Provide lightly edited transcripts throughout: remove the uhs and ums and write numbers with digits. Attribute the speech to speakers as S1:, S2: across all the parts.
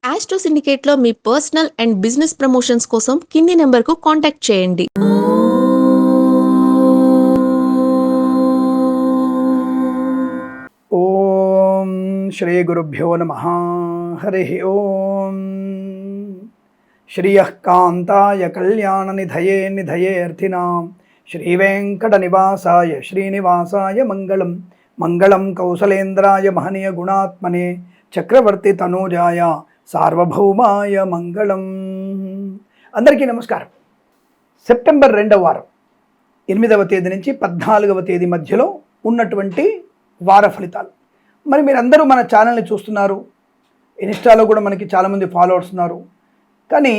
S1: Astro సిండికేట్లో మీ personal and business promotions కోసం కింది నెంబర్కు కాంటాక్ట్ చేయండి.
S2: ఓం శ్రీ గురుభ్యో నమః. హరి ఓం. శ్రియః కాంతాయ కళ్యాణ నిధయే నిధయేర్థినాం శ్రీ వెంకట నివాసాయ శ్రీనివాసాయ మంగళం. మంగళం కౌసలేంద్రాయ మహనీయ గుణాత్మనే చక్రవర్తి తనూజాయ సార్వభౌమాయ మంగళం. అందరికీ నమస్కారం. సెప్టెంబర్ 2వ వారం 8వ తేదీ నుంచి 14వ తేదీ మధ్యలో ఉన్నటువంటి వార ఫలితాలు. మరి మీరందరూ మన ఛానల్ని చూస్తున్నారు, ఇన్స్టాలో కూడా మనకి చాలామంది ఫాలోవర్స్ ఉన్నారు. కానీ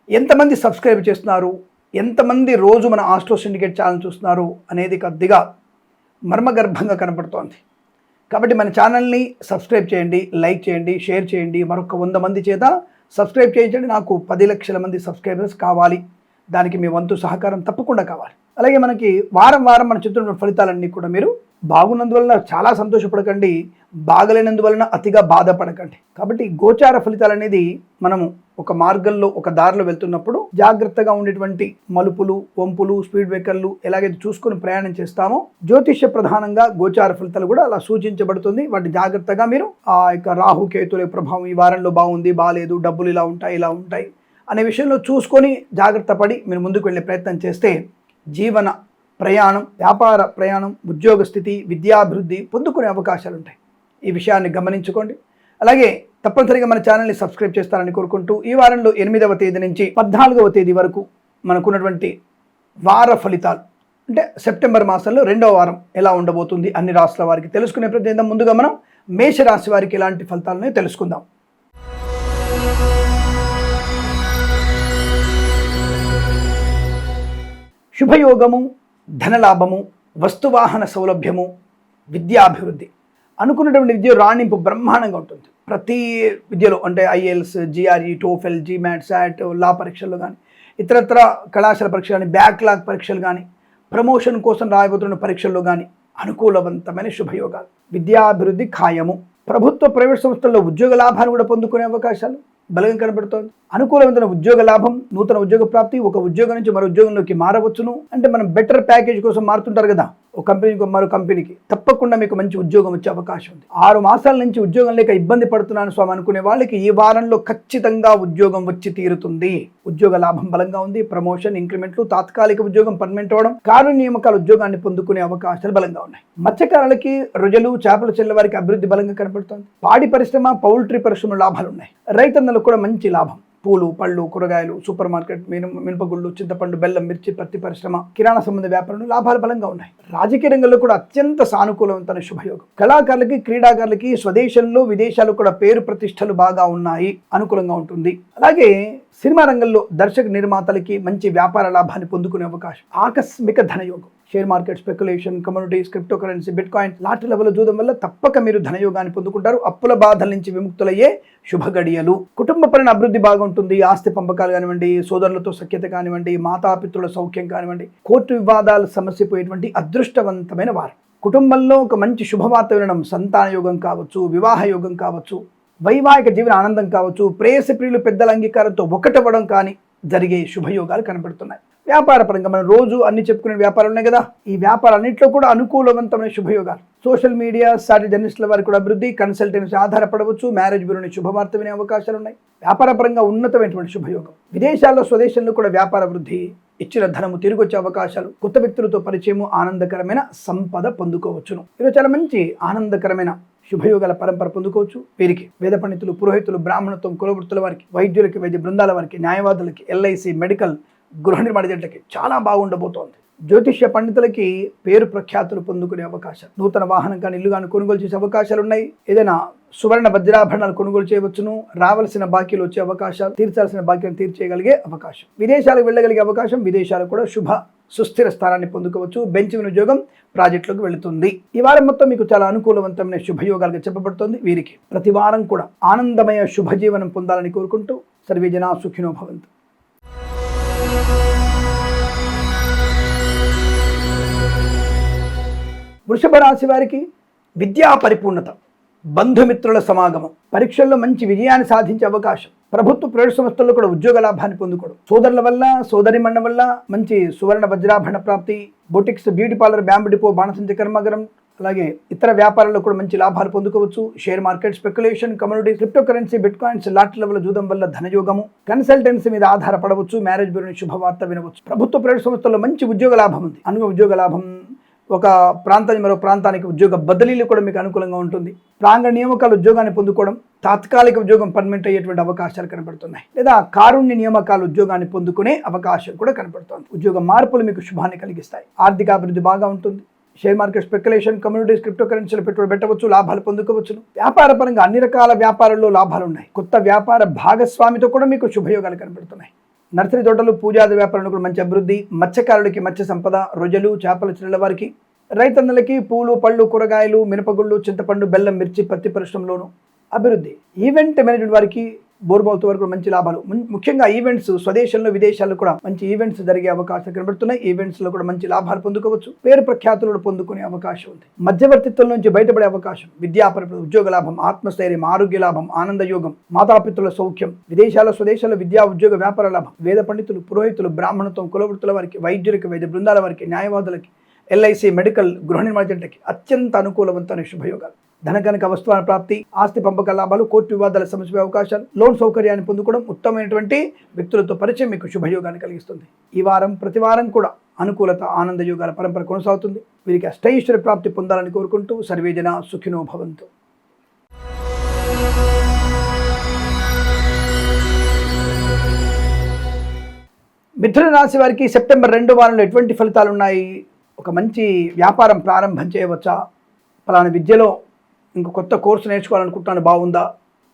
S2: ఎంతమంది సబ్స్క్రైబ్ చేస్తున్నారు, ఎంతమంది రోజు మన ఆస్ట్రో సిండికేట్ ఛానల్ చూస్తున్నారు అనేది కొద్దిగా మర్మగర్భంగా కనపడుతోంది. కాబట్టి మన ఛానల్ని సబ్స్క్రైబ్ చేయండి, లైక్ చేయండి, షేర్ చేయండి. మరొక 100 మంది చేత సబ్స్క్రైబ్ చేయించండి. నాకు 10 లక్షల మంది సబ్స్క్రైబర్స్ కావాలి. దానికి మీ వంతు సహకారం తప్పకుండా కావాలి. అలాగే మనకి వారం వారం మన చెప్తున్న ఫలితాలన్నీ కూడా మీరు బాగున్నందువలన చాలా సంతోషపడకండి, బాగలేనందువలన అతిగా బాధపడకండి. కాబట్టి గోచార ఫలితాలు అనేది మనము ఒక మార్గంలో ఒక దారిలో వెళ్తున్నప్పుడు జాగ్రత్తగా ఉండేటువంటి మలుపులు, వంపులు, స్పీడ్ బ్రేకర్లు ఎలాగైతే చూసుకొని ప్రయాణం చేస్తామో జ్యోతిష్య ప్రధానంగా గోచార ఫలితాలు కూడా అలా సూచించబడుతుంది. వాటి జాగ్రత్తగా మీరు ఆ యొక్క రాహు కేతుల ప్రభావం ఈ వారంలో బాగుంది, బాగాలేదు, డబ్బులు ఇలా ఉంటాయి, ఇలా ఉంటాయి అనే విషయంలో చూసుకొని జాగ్రత్త పడి మీరు ముందుకు వెళ్ళే ప్రయత్నం చేస్తే జీవన ప్రయాణం, వ్యాపార ప్రయాణం, ఉద్యోగ స్థితి, విద్యాభివృద్ధి పొందుకునే అవకాశాలు ఉంటాయి. ఈ విషయాన్ని గమనించుకోండి. అలాగే తప్పనిసరిగా మన ఛానల్ని సబ్స్క్రైబ్ చేస్తారని కోరుకుంటూ ఈ వారంలో 8వ తేదీ నుంచి 14వ తేదీ వరకు మనకున్నటువంటి వార ఫలితాలు అంటే సెప్టెంబర్ మాసంలో 2వ వారం ఎలా ఉండబోతుంది అన్ని రాశుల వారికి తెలుసుకునే ప్రయత్నం. ముందుగా మనం మేషరాశి వారికి ఎలాంటి ఫలితాలను తెలుసుకుందాం. శుభయోగము, ధనలాభము, వస్తువాహన సౌలభ్యము, విద్యాభివృద్ధి, అనుకున్నటువంటి విద్య రాణింపు బ్రహ్మాండంగా ఉంటుంది. ప్రతి విద్యలో అంటే IELTS, GRE, TOEFL, GMAT, SAT, law పరీక్షలు కానీ, ఇతరత్ర కళాశాల పరీక్షలు కానీ, బ్యాక్లాగ్ పరీక్షలు కానీ, ప్రమోషన్ కోసం రాయబోతున్న పరీక్షల్లో కానీ అనుకూలవంతమైన శుభయోగాలు. విద్యాభివృద్ధి ఖాయము. ప్రభుత్వ ప్రైవేట్ సంస్థల్లో ఉద్యోగ లాభాన్ని కూడా పొందుకునే అవకాశాలు బలంగా కనబడుతోంది. అనుకూలమైన ఉద్యోగ లాభం, నూతన ఉద్యోగ ప్రాప్తి, ఒక ఉద్యోగం నుంచి మరో ఉద్యోగంలోకి మారవచ్చును. అంటే మనం బెటర్ ప్యాకేజ్ కోసం మారుతుంటారు కదా, ఒక కంపెనీకి మరో కంపెనీకి, తప్పకుండా మీకు మంచి ఉద్యోగం వచ్చే అవకాశం ఉంది. 6 మాసాల నుంచి ఉద్యోగం లేక ఇబ్బంది పడుతున్నాను స్వామి అనుకునే వాళ్ళకి ఈ వారంలో ఖచ్చితంగా ఉద్యోగం వచ్చి తీరుతుంది. ఉద్యోగ లాభం బలంగా ఉంది. ప్రమోషన్, ఇంక్రిమెంట్లు, తాత్కాలిక ఉద్యోగం పర్మనెంట్ అవ్వడం, కారు నియామకాల ఉద్యోగాన్ని పొందుకునే అవకాశాలు బలంగా ఉన్నాయి. మత్స్యకారులకి, రొయ్యలు, చేపల చెల్ల వారికి అభివృద్ధి బలంగా కనపడుతోంది. పాడి పరిశ్రమ, పౌల్ట్రీ పరిశ్రమ లాభాలు ఉన్నాయి. రైతన్నలకు కూడా మంచి లాభం. పూలు, పళ్ళు, కూరగాయలు, సూపర్ మార్కెట్, మినపగుళ్ళు, చింతపండు, బెల్లం, మిర్చి, పత్తి పరిశ్రమ, కిరాణా సంబంధ వ్యాపారంలో లాభాలు బలంగా ఉన్నాయి. రాజకీయ రంగంలో కూడా అత్యంత సానుకూలవంతమైన శుభయోగం. కళాకారులకి, క్రీడాకారులకి స్వదేశంలో, విదేశాల్లో కూడా పేరు ప్రతిష్టలు బాగా ఉన్నాయి, అనుకూలంగా ఉంటుంది. అలాగే సినిమా రంగంలో దర్శక నిర్మాతలకి మంచి వ్యాపార లాభాన్ని పొందుకునే అవకాశం. ఆకస్మిక ధనయోగం. Share market, speculation, communities, crypto currency, bitcoin, lottery level చూడడం వల్ల తప్పక మీరు ధనయోగాన్ని పొందుకుంటారు. అప్పుల బాధల నుంచి విముక్తులయ్యే శుభ గడియలు. కుటుంబ పరమైన అభివృద్ధి బాగుంటుంది. ఆస్తి పంపకాలు కానివ్వండి, సోదరులతో సఖ్యత కానివ్వండి, మాతాపితృల సౌఖ్యం కానివ్వండి, కోర్టు వివాదాలు సమస్యపోయేటువంటి అదృష్టవంతమైన వారం. కుటుంబంలో ఒక మంచి శుభవార్త వినడం, సంతాన యోగం కావచ్చు, వివాహ యోగం కావచ్చు, వైవాహిక జీవన ఆనందం కావచ్చు, ప్రేయసి ప్రియులు పెద్దల అంగీకారంతో ఒకటవ్వడం కానీ జరిగే శుభయోగాలు కనబడుతున్నాయి. వ్యాపార పరంగా మనం రోజు అన్ని చెప్పుకునే వ్యాపారాలు ఉన్నాయి కదా, ఈ వ్యాపారాలన్నింటిలో కూడా అనుకూలవంతమైన శుభయోగాలు. సోషల్ మీడియా, సాటి జర్నలిస్టుల వారికి కూడా అభివృద్ధి, కన్సల్టెన్సీ ఆధారపడవచ్చు, మ్యారేజ్ బ్యూరోని శుభవార్త వినే అవకాశాలు ఉన్నాయి. వ్యాపార పరంగా ఉన్నతమైనటువంటి శుభయోగం. విదేశాల్లో, స్వదేశంలో కూడా వ్యాపార వృద్ధి, ఇచ్చిన ధనము తిరిగి వచ్చే అవకాశాలు, కొత్త వ్యక్తులతో పరిచయము, ఆనందకరమైన సంపద పొందుకోవచ్చును. ఈరోజు చాలా మంచి ఆనందకరమైన శుభయోగాల పరంపర పొందుకోవచ్చు. వీరికి వేద పండితులు, పురోహితులు, బ్రాహ్మణత్వం, కులవృత్తుల వారికి, వైద్యులకి, వైద్య బృందాల వారికి, న్యాయవాదులకి, ఎల్ఐసి, మెడికల్, గృహ నిర్మాణ జట్లకి చాలా బాగుండబోతోంది. జ్యోతిష్య పండితులకి పేరు ప్రఖ్యాతులు పొందుకునే అవకాశాలు. నూతన వాహనం కానీ, ఇల్లు కానీ కొనుగోలు చేసే అవకాశాలు ఉన్నాయి. ఏదైనా సువర్ణ వజ్రాభరణాలు కొనుగోలు చేయవచ్చును. రావాల్సిన బాకీలు వచ్చే అవకాశాలు, తీర్చాల్సిన బాకీలను తీర్చేయగలిగే అవకాశం. విదేశాలకు వెళ్ళగలిగే అవకాశం. విదేశాలు కూడా శుభ సుస్థిర స్థానాన్ని పొందుకోవచ్చు. బెంచ్ ఉద్యోగం ప్రాజెక్టులకు వెళుతుంది. ఈ వారం మొత్తం మీకు చాలా అనుకూలవంతమైన శుభయోగాలుగా చెప్పబడుతుంది. వీరికి ప్రతి వారం కూడా ఆనందమయ శుభజీవనం పొందాలని కోరుకుంటూ సర్వే జనా సుఖినో భవంతు. వృషభ రాశి వారికి విద్యా పరిపూర్ణత, బంధుమిత్రుల సమాగమం, పరీక్షల్లో మంచి విజయాన్ని సాధించే అవకాశం, ప్రభుత్వ ప్రైవేట్ సంస్థల్లో కూడా ఉద్యోగ లాభాన్ని పొందుకోవడం, సోదరుల వల్ల సోదరిమణుల వల్ల మంచి సువర్ణ వజ్రాభరణ ప్రాప్తి, boutiques, beauty parlour, bamboo depot, బాణసంచ కర్మాగారం, అలాగే ఇతర వ్యాపారాల్లో కూడా మంచి లాభాలు పొందుకోవచ్చు. Share market, speculation, community, crypto currency, bitcoin, lottery level జూదం వల్ల ధనయోగము, కన్సల్టెన్సీ మీద ఆధారపడవచ్చు, మ్యారేజ్ బ్యూరో శుభవార్త వినవచ్చు. ప్రభుత్వ ప్రైవేట్ సంస్థల్లో మంచి ఉద్యోగ లాభం ఉంది. ఉద్యోగ లాభం, ఒక ప్రాంతానికి మరో ప్రాంతానికి ఉద్యోగ బదిలీలు కూడా మీకు అనుకూలంగా ఉంటుంది. ప్రాంగణ నియామకాలు ఉద్యోగాన్ని పొందుకోవడం, తాత్కాలిక ఉద్యోగం పర్మనెంట్ అయ్యేటువంటి అవకాశాలు కనబడుతున్నాయి. లేదా కారుణ్య నియామకాలు ఉద్యోగాన్ని పొందుకునే అవకాశం కూడా కనబడుతుంది. ఉద్యోగ మార్పులు మీకు శుభాన్ని కలిగిస్తాయి. ఆర్థిక అభివృద్ధి బాగా ఉంటుంది. Share market, speculation, communities, crypto కరెన్సీలు పెట్టుబడి పెట్టవచ్చు, లాభాలు పొందుకోవచ్చు. వ్యాపార పరంగా అన్ని రకాల వ్యాపారాల్లో లాభాలు ఉన్నాయి. కొత్త వ్యాపార భాగస్వామితో కూడా మీకు శుభయోగాలు కనబడుతున్నాయి. నర్సరీ తోటలు, పూజాది వ్యాపారాలు కూడా మంచి అభివృద్ధి. మత్స్యకారులకి మత్స్య సంపద, రొయ్యలు, చేపల చిల్లల వారికి, రైతన్నలకి పూలు, పళ్ళు, కూరగాయలు, మినపగుళ్ళు, చింతపండు, బెల్లం, మిర్చి, పత్తి పరిశ్రమలోను అభివృద్ధి. ఈవెంట్ మేనేజ్మెంట్ వారికి, బోర్బాల్తో వరకు మంచి లాభాలు. ముఖ్యంగా ఈవెంట్స్, స్వదేశంలో విదేశాల్లో కూడా మంచి ఈవెంట్స్ జరిగే అవకాశాలు కనబడుతున్నాయి. ఈవెంట్స్లో కూడా మంచి లాభాలు పొందుకోవచ్చు. పేరు ప్రఖ్యాతులు పొందుకునే అవకాశం ఉంది. మధ్యవర్తిత్వం నుంచి బయటపడే అవకాశం, విద్యాపరమైన ఉద్యోగ లాభం, ఆత్మస్థైర్యం, ఆరోగ్య లాభం, ఆనందయోగం, మాతాపితృల సౌఖ్యం, విదేశాల్లో స్వదేశాల్లో విద్యా ఉద్యోగ వ్యాపార లాభం, వేద పండితులు, పురోహితులు, బ్రాహ్మణత్వం, కులవృత్తుల వారికి, వైద్యులకి, వైద్య బృందాల వారికి, న్యాయవాదులకి, ఎల్ఐసి, మెడికల్, గృహ నిర్మాణ జంటకి అత్యంత అనుకూలవంతమైన శుభయోగాలు. ధనకనక వస్తువుల ప్రాప్తి, ఆస్తి పంపక లాభాలు, కోర్టు వివాదాల సమస్య అవకాశాలు, లోన్ సౌకర్యాన్ని పొందుకోవడం, ఉత్తమమైనటువంటి వ్యక్తులతో పరిచయం మీకు శుభయోగాన్ని కలిగిస్తుంది. ఈ వారం ప్రతి వారం కూడా అనుకూలత, ఆనంద యోగాల పరంపర కొనసాగుతుంది. వీరికి అష్టైశ్వర్య ప్రాప్తి పొందాలని కోరుకుంటూ సర్వేజన సుఖినో భవంతు. మిథున రాశి వారికి సెప్టెంబర్ 2 వారంలో ఎటువంటి ఫలితాలు ఉన్నాయి? ఒక మంచి వ్యాపారం ప్రారంభం చేయవచ్చా? ఫలానా విద్యలో ఇంకో కొత్త కోర్సు నేర్చుకోవాలనుకుంటున్నాను, బాగుందా?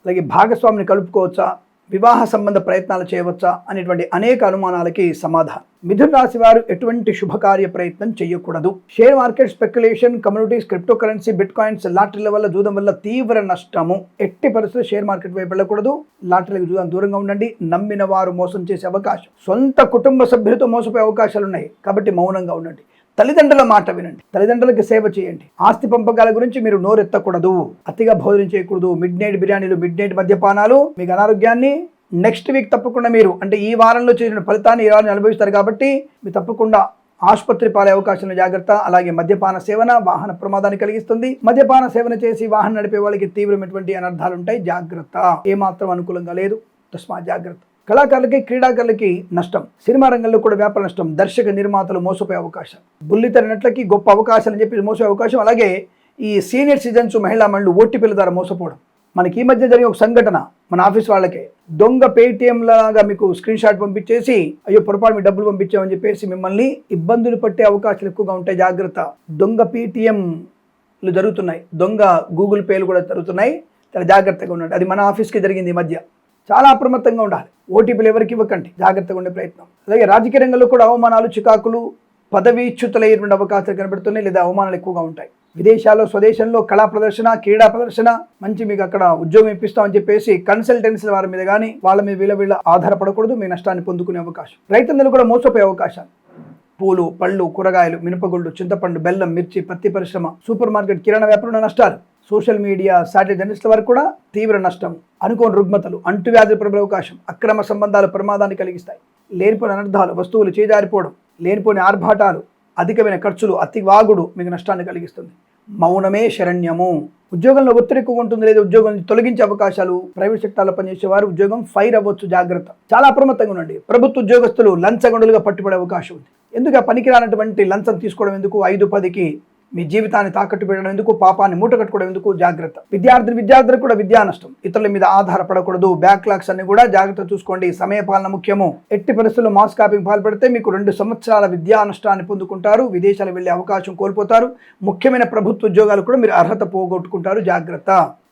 S2: అలాగే భాగస్వామిని కలుపుకోవచ్చా? వివాహ సంబంధ ప్రయత్నాలు చేయవచ్చా? అనేటువంటి అనేక అనుమానాలకి సమాధానం. మిథున రాశి వారు ఎటువంటి శుభకార్య ప్రయత్నం చేయకూడదు. Share market, speculation, communities, crypto currency, bitcoin, లాటరీల వల్ల, జూదం వల్ల తీవ్ర నష్టము. ఎట్టి పరిస్థితుల్లో షేర్ మార్కెట్ వైపు వెళ్ళకూడదు. లాటరీలకు, జూదం దూరంగా ఉండండి. నమ్మిన వారు మోసం చేసే అవకాశం, సొంత కుటుంబ సభ్యులతో మోసపోయే అవకాశాలు ఉన్నాయి. కాబట్టి మౌనంగా ఉండండి. తల్లిదండ్రుల మాట వినండి. తల్లిదండ్రులకి సేవ చేయండి. ఆస్తి పంపకాల గురించి మీరు నోరెత్తకూడదు. అతిగా భోజనం చేయకూడదు. మిడ్ నైట్ బిర్యానీలు, మిడ్ నైట్ మద్యపానాలు మీకు అనారోగ్యాన్ని నెక్స్ట్ వీక్ తప్పకుండా మీరు, అంటే ఈ వారంలో చేసిన ఫలితాన్ని ఈ వారం అనుభవిస్తారు. కాబట్టి మీరు తప్పకుండా ఆసుపత్రి పాలే అవకాశం జాగ్రత్త. అలాగే మద్యపాన సేవన వాహన ప్రమాదాన్ని కలిగిస్తుంది. మద్యపాన సేవన చేసి వాహనం నడిపే వాళ్ళకి తీవ్రమైనటువంటి అనర్థాలు ఉంటాయి. జాగ్రత్త. ఏమాత్రం అనుకూలంగా లేదు. తస్మా జాగ్రత్త. కళాకారులకి, క్రీడాకారులకి నష్టం. సినిమా రంగంలో కూడా వ్యాపార నష్టం. దర్శక నిర్మాతలు మోసపోయే అవకాశం. బుల్లితెర నటులకి గొప్ప అవకాశాలు అని చెప్పి మోసపోయే అవకాశం. అలాగే ఈ సీనియర్ సిటిజన్స్, మహిళా మండలు ఓటీపీల ద్వారా మోసపోవడం. మనకి ఈ మధ్య జరిగే ఒక సంఘటన, మన ఆఫీస్ వాళ్ళకే దొంగ పేటిఎం లాగా మీకు స్క్రీన్ షాట్ పంపించేసి, అయ్యో పొరపాటు మీ డబ్బులు పంపించామని చెప్పేసి మిమ్మల్ని ఇబ్బందులు పట్టే అవకాశాలు ఎక్కువగా ఉంటాయి. జాగ్రత్త. దొంగ పేటిఎంలు జరుగుతున్నాయి. దొంగ గూగుల్ పేలు కూడా జరుగుతున్నాయి. చాలా జాగ్రత్తగా ఉండండి. అది మన ఆఫీస్కి జరిగింది ఈ మధ్య. చాలా అప్రమత్తంగా ఉండాలి. ఓటీపీలు ఎవరికి ఇవ్వకండి. జాగ్రత్తగా ఉండే ప్రయత్నం. అలాగే రాజకీయ రంగంలో కూడా అవమానాలు, చికాకులు, పదవీచ్యుతులయ్యేటువంటి అవకాశాలు కనబడుతున్నాయి. లేదా అవమానాలు ఎక్కువగా ఉంటాయి. విదేశాల్లో, స్వదేశంలో కళా ప్రదర్శన, క్రీడా ప్రదర్శన, మంచి మీకు అక్కడ ఉద్యోగం ఇప్పిస్తామని చెప్పేసి కన్సల్టెన్సీల వారి మీద కానీ వాళ్ళ మీద వీళ్ళ ఆధారపడకూడదు. మీ నష్టాన్ని పొందుకునే అవకాశం. రైతన్నలు కూడా మోసపోయే అవకాశాలు. పూలు, పళ్ళు, కూరగాయలు, మినపగుళ్ళు, చింతపండు, బెల్లం, మిర్చి, పత్తి పరిశ్రమ, సూపర్ మార్కెట్, కిరాణా వ్యాపారంలో నష్టాలు. సోషల్ మీడియా, సాటిలైట్ జర్నలిస్టుల వరకు కూడా తీవ్ర నష్టం. అనుకోని రుగ్మతలు, అంటువ్యాధులు ప్రబలే అవకాశం. అక్రమ సంబంధాలు ప్రమాదాన్ని కలిగిస్తాయి. లేనిపోయిన అనర్థాలు, వస్తువులు చేజారిపోవడం, లేనిపోయిన ఆర్భాటాలు, అధికమైన ఖర్చులు, అతి వాగుడు మీకు నష్టాన్ని కలిగిస్తుంది. మౌనమే శరణ్యము. ఉద్యోగంలో ఒత్తిడి ఎక్కువ ఉంటుంది. లేదా ఉద్యోగం నుంచి తొలగించే అవకాశాలు. ప్రైవేట్ సెక్టార్లో పనిచేసే వారు ఉద్యోగం ఫైర్ అవ్వచ్చు. జాగ్రత్త. చాలా అప్రమత్తంగా ఉండండి. ప్రభుత్వ ఉద్యోగస్తులు లంచగొండలుగా పట్టుబడే అవకాశం ఉంది. ఎందుకు పనికిరానటువంటి లంచం తీసుకోవడం ఎందుకు? 5-10కి మీ జీవితాన్ని తాకట్టు పెట్టడం ఎందుకు? పాపాన్ని మూట కట్టుకోవడం ఎందుకు? జాగ్రత్త. విద్యార్థులకు కూడా విద్యా నష్టం. ఇతరుల మీద ఆధారపడకూడదు. బ్యాక్లాగ్స్ అన్ని కూడా జాగ్రత్త చూసుకోండి. సమయపాలన ముఖ్యము. ఎట్టి పరిస్థితుల్లో మాస్ కాపింగ్ పాల్పడితే మీకు 2 సంవత్సరాల విద్యా నష్టాన్ని పొందుకుంటారు. విదేశాలు వెళ్లే అవకాశం కోల్పోతారు. ముఖ్యమైన ప్రభుత్వ ఉద్యోగాలు కూడా మీరు అర్హత పోగొట్టుకుంటారు. జాగ్రత్త.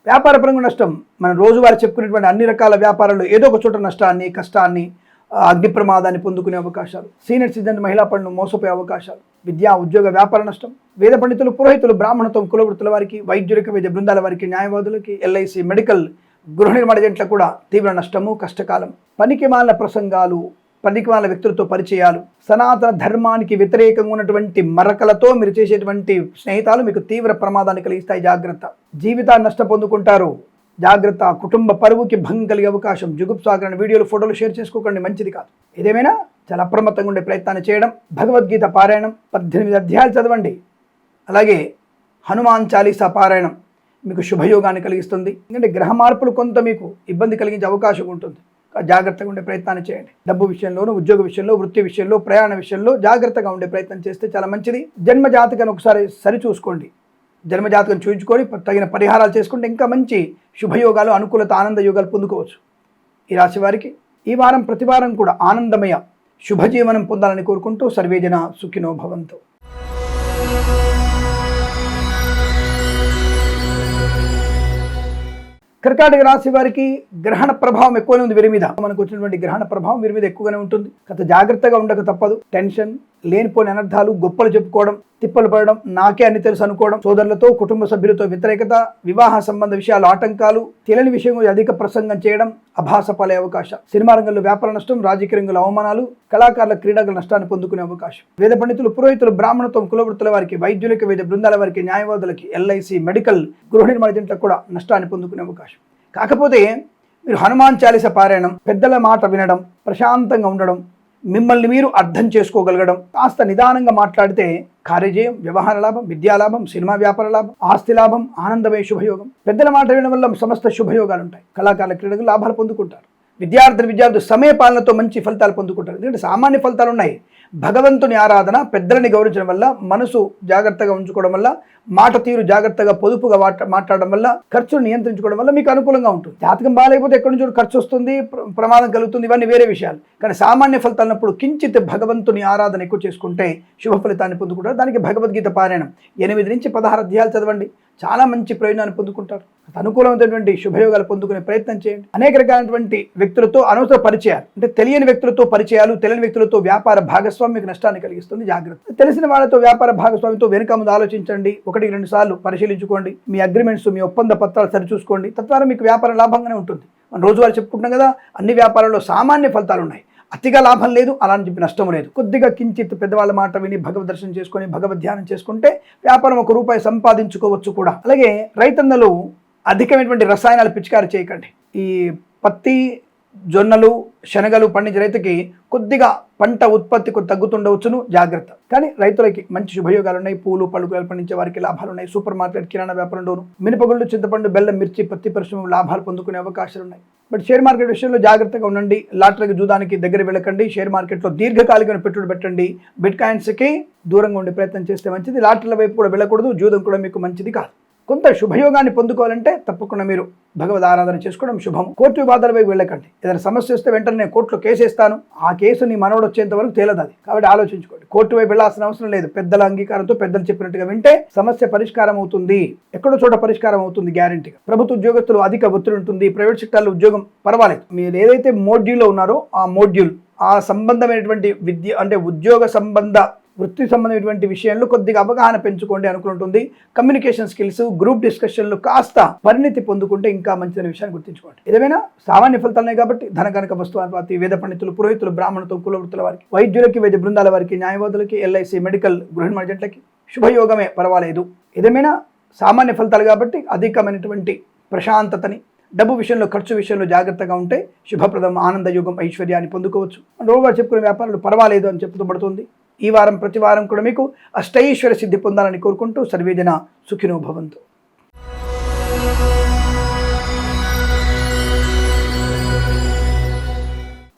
S2: వ్యాపార పరంగా నష్టం. మనం రోజువారీ చెప్పుకునేటువంటి అన్ని రకాల వ్యాపారాల్లో ఏదో ఒక చోట నష్టాన్ని, కష్టాన్ని, అగ్ని ప్రమాదాన్ని పొందుకునే అవకాశాలు. సీనియర్ సిటిజన్, మహిళా పనులు మోసపోయే అవకాశాలు. విద్యా ఉద్యోగ వ్యాపార నష్టం. వేద పండితులు, పురోహితులు, బ్రాహ్మణత్వం, కులవృత్తుల వారికి, వైద్యులకి, వైద్య బృందాల వారికి, న్యాయవాదులకి, ఎల్ఐసి, మెడికల్, గృహ నిర్మాణ జంటలకు కూడా తీవ్ర నష్టము, కష్టకాలం. పనికి మాలిన ప్రసంగాలు, పనికిమాలిన వ్యక్తులతో పరిచయాలు, సనాతన ధర్మానికి వ్యతిరేకంగా ఉన్నటువంటి మరకలతో మీరు చేసేటువంటి స్నేహితాలు మీకు తీవ్ర ప్రమాదాన్ని కలిగిస్తాయి. జాగ్రత్త. జీవితాన్ని నష్టపొందుకుంటారు. జాగ్రత్త. కుటుంబ పరువుకి భంగం కలిగే అవకాశం. జుగుప్సాకరణ వీడియోలు, ఫోటోలు షేర్ చేసుకోకండి, మంచిది కాదు. ఏదేమైనా చాలా అప్రమత్తంగా ఉండే ప్రయత్నాన్ని చేయడం. భగవద్గీత పారాయణం 18 అధ్యాయాలు చదవండి. అలాగే హనుమాన్ చాలీసా పారాయణం మీకు శుభయోగాన్ని కలిగిస్తుంది. ఎందుకంటే గ్రహ మార్పులు కొంత మీకు ఇబ్బంది కలిగించే అవకాశం ఉంటుంది. జాగ్రత్తగా ఉండే ప్రయత్నాన్ని చేయండి. డబ్బు విషయంలోనూ, ఉద్యోగ విషయంలో, వృత్తి విషయంలో, ప్రయాణ విషయంలో జాగ్రత్తగా ఉండే ప్రయత్నం చేస్తే చాలా మంచిది. జన్మ జాతకాన్ని ఒకసారి సరిచూసుకోండి. జన్మజాతకం చూపించుకొని తగిన పరిహారాలు చేసుకుంటే ఇంకా మంచి శుభయోగాలు, అనుకూలత, ఆనంద యోగాలు పొందుకోవచ్చు. ఈ రాశి వారికి ఈ వారం ప్రతి వారం కూడా ఆనందమయ శుభజీవనం పొందాలని కోరుకుంటూ సర్వేజన సుఖినో భవంతు. కర్కాటక రాశి వారికి గ్రహణ ప్రభావం ఎక్కువనే ఉంది వీరి మీద. మనకు వచ్చినటువంటి గ్రహణ ప్రభావం వీరి మీద ఎక్కువగానే ఉంటుంది. కాస్త జాగ్రత్తగా ఉండక తప్పదు. టెన్షన్, లేనిపోని అనర్థాలు, గొప్పలు చెప్పుకోవడం, తిప్పలు పడడం, నాకే అన్ని తెలుసు అనుకోవడం, సోదరులతో, కుటుంబ సభ్యులతో వ్యతిరేకత, వివాహ సంబంధ విషయాలు ఆటంకాలు, తెలియని విషయం అధిక ప్రసంగం చేయడం, అభాస పాలే అవకాశం. సినిమా రంగంలో వ్యాపార నష్టం, రాజకీయ రంగంలో అవమానాలు, కళాకారుల, క్రీడాకుల నష్టాన్ని పొందుకునే అవకాశం. వేద పండితులు, పురోహితులు, బ్రాహ్మణత్వం, కులవృత్తుల వారికి, వైద్యులకి, వైద్య బృందాల వారికి, న్యాయవాదులకి, ఎల్ఐసి, మెడికల్, గృహ నిర్మాణ జంటలకు కూడా నష్టాన్ని పొందుకునే అవకాశం. కాకపోతే మీరు హనుమాన్ చాలీస పారాయణం, పెద్దల మాట వినడం, ప్రశాంతంగా ఉండడం, మిమ్మల్ని మీరు అర్థం చేసుకోగలగడం, కాస్త నిదానంగా మాట్లాడితే కార్యజయం, వ్యవహార లాభం, విద్యాలాభం, సినిమా వ్యాపార లాభం, ఆస్తి లాభం, ఆనందమయ శుభయోగం. పెద్దల మాట వినడం వల్ల సమస్త శుభయోగాలు ఉంటాయి. కళాకారుల, క్రీడలు లాభాలు పొందుకుంటారు. విద్యార్థులు సమయ పాలనతో మంచి ఫలితాలు పొందుకుంటారు. ఎందుకంటే సామాన్య ఫలితాలు ఉన్నాయి. భగవంతుని ఆరాధన, పెద్దలని గౌరవించడం వల్ల, మనసు జాగ్రత్తగా ఉంచుకోవడం వల్ల, మాట తీరు జాగ్రత్తగా పొదుపుగా మాట్లాడడం వల్ల, ఖర్చును నియంత్రించుకోవడం వల్ల మీకు అనుకూలంగా ఉంటుంది. జాతకం బాగాలేకపోతే ఎక్కడి నుంచి ఖర్చు వస్తుంది, ప్రమాదం కలుగుతుంది, ఇవన్నీ వేరే విషయాలు. కానీ సామాన్య ఫలితాలన్నప్పుడు కించిత్ భగవంతుని ఆరాధన ఎక్కువ చేసుకుంటే శుభ ఫలితాన్ని పొందుకుంటారు. దానికి భగవద్గీత పారాయణం 8 నుంచి 16 అధ్యాయాలు చదవండి. చాలా మంచి ప్రయోజనాన్ని పొందుకుంటారు. అనుకూలమైనటువంటి శుభయోగాలు పొందుకునే ప్రయత్నం చేయండి. అనేక రకాలైనటువంటి వ్యక్తులతో అనవసర పరిచయాలు, అంటే తెలియని వ్యక్తులతో పరిచయాలు, తెలియని వ్యక్తులతో వ్యాపార భాగస్వామ్యం నష్టాన్ని కలిగిస్తుంది. జాగ్రత్త. తెలిసిన వాళ్ళతో వ్యాపార భాగస్వామ్యంతో వెనుక ముందు ఆలోచించండి. 1-2 సార్లు పరిశీలించుకోండి. మీ అగ్రిమెంట్స్, మీ ఒప్పంద పత్రాలు సరిచూసుకోండి. తద్వారా మీకు వ్యాపారం లాభంగానే ఉంటుంది. మనం రోజువారీ చెప్పుకుంటున్నాం కదా, అన్ని వ్యాపారాల్లో సామాన్య ఫలితాలు ఉన్నాయి. అతిగా లాభం లేదు, అలా అని చెప్పి నష్టం లేదు. కొద్దిగా కించిత్ పెద్దవాళ్ళ మాట విని భగవద్ దర్శనం చేసుకొని భగవద్ ధ్యానం చేసుకుంటే వ్యాపారం ₹1 సంపాదించుకోవచ్చు కూడా. అలాగే రైతన్నలు అధికమైనటువంటి రసాయనాలు పిచికారి చేయకండి. ఈ పత్తి, జొన్నలు, శనగలు పండించే రైతుకి కొద్దిగా పంట ఉత్పత్తి తగ్గుతుండవచ్చును, జాగ్రత్త. కానీ రైతులకి మంచి శుభయోగాలు ఉన్నాయి. పూలు, పళ్ళు, కూరలు పండించే వారికి లాభాలు ఉన్నాయి. సూపర్ మార్కెట్, కిరాణా వ్యాపారంలోను మినపగుళ్ళు, చింతపండు, బెల్లం, మిర్చి, పత్తి పరిశ్రమ లాభాలు పొందుకునే అవకాశాలు ఉన్నాయి. బట్ షేర్ మార్కెట్ విషయంలో జాగ్రత్తగా ఉండండి. లాటరీకి, జూదానికి దగ్గర వెళ్ళకండి. షేర్ మార్కెట్లో దీర్ఘకాలిక పెట్టుబడి పెట్టండి. బిట్ కాయిన్స్కి దూరంగా ఉండే ప్రయత్నం చేస్తే మంచిది. లాటరీల వైపు కూడా వెళ్ళకూడదు. జూదం కూడా మీకు మంచిది కాదు. కొంత శుభయోగాన్ని పొందుకోవాలంటే తప్పకుండా మీరు భగవద్ ఆరాధన చేసుకోవడం శుభం. కోర్టు వివాదాల వైపు వెళ్ళకండి. ఏదైనా సమస్య వస్తే వెంటనే నేను కోర్టులో కేసు వేస్తాను, ఆ కేసు నీ మనవడు వచ్చేంత వరకు తేలదు అది. కాబట్టి ఆలోచించుకోండి. కోర్టు వైపు వెళ్ళాల్సిన అవసరం లేదు. పెద్దల అంగీకారంతో, పెద్దలు చెప్పినట్టుగా వింటే సమస్య పరిష్కారం అవుతుంది. ఎక్కడో చోట పరిష్కారం అవుతుంది గ్యారెంటీగా. ప్రభుత్వ ఉద్యోగస్తులు అధిక ఒత్తిడి ఉంటుంది. ప్రైవేట్ సెక్టార్లో ఉద్యోగం పర్వాలేదు. మీరు ఏదైతే మోడ్యూల్లో ఉన్నారో ఆ మోడ్యూల్, ఆ సంబంధమైనటువంటి విద్య, అంటే ఉద్యోగ సంబంధ, వృత్తి సంబంధమైనటువంటి విషయంలో కొద్దిగా అవగాహన పెంచుకోండి అనుకుంటుంది. కమ్యూనికేషన్ స్కిల్స్, గ్రూప్ డిస్కషన్లు కాస్త పరిణితి పొందుకుంటే ఇంకా మంచిదనే విషయాన్ని గుర్తుంచుకోండి. ఏదైనా సామాన్య ఫలితాలనే కాబట్టి ధనకనక వస్తువాతి, వేద పండితులు, పురోహితులు, బ్రాహ్మణత్వం, కులవృత్తుల వారికి, వైద్యులకి, వైద్య బృందాల వారికి, న్యాయవాదులకి, ఎల్ఐసి, మెడికల్, గృహ నిర్మాణ జంటలకి శుభయోగమే, పర్వాలేదు. ఏదేమైనా సామాన్య ఫలితాలు కాబట్టి అధికమైనటువంటి ప్రశాంతతని, డబ్బు విషయంలో, ఖర్చు విషయంలో జాగ్రత్తగా ఉంటే శుభప్రదం, ఆనందయోగం, ఐశ్వర్యాన్ని పొందుకోవచ్చు. రోజువారు చెప్పుకునే వ్యాపారాలు పర్వాలేదు అని చెప్పుతూ ఈ వారం ప్రతి వారం కూడా మీకు అష్టైశ్వర్య సిద్ధి పొందాలని కోరుకుంటూ సర్వేజన సుఖినో భవంతు.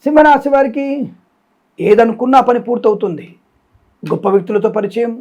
S2: సింహరాశి వారికి ఏదనుకున్నా పని పూర్తవుతుంది. గొప్ప వ్యక్తులతో పరిచయం,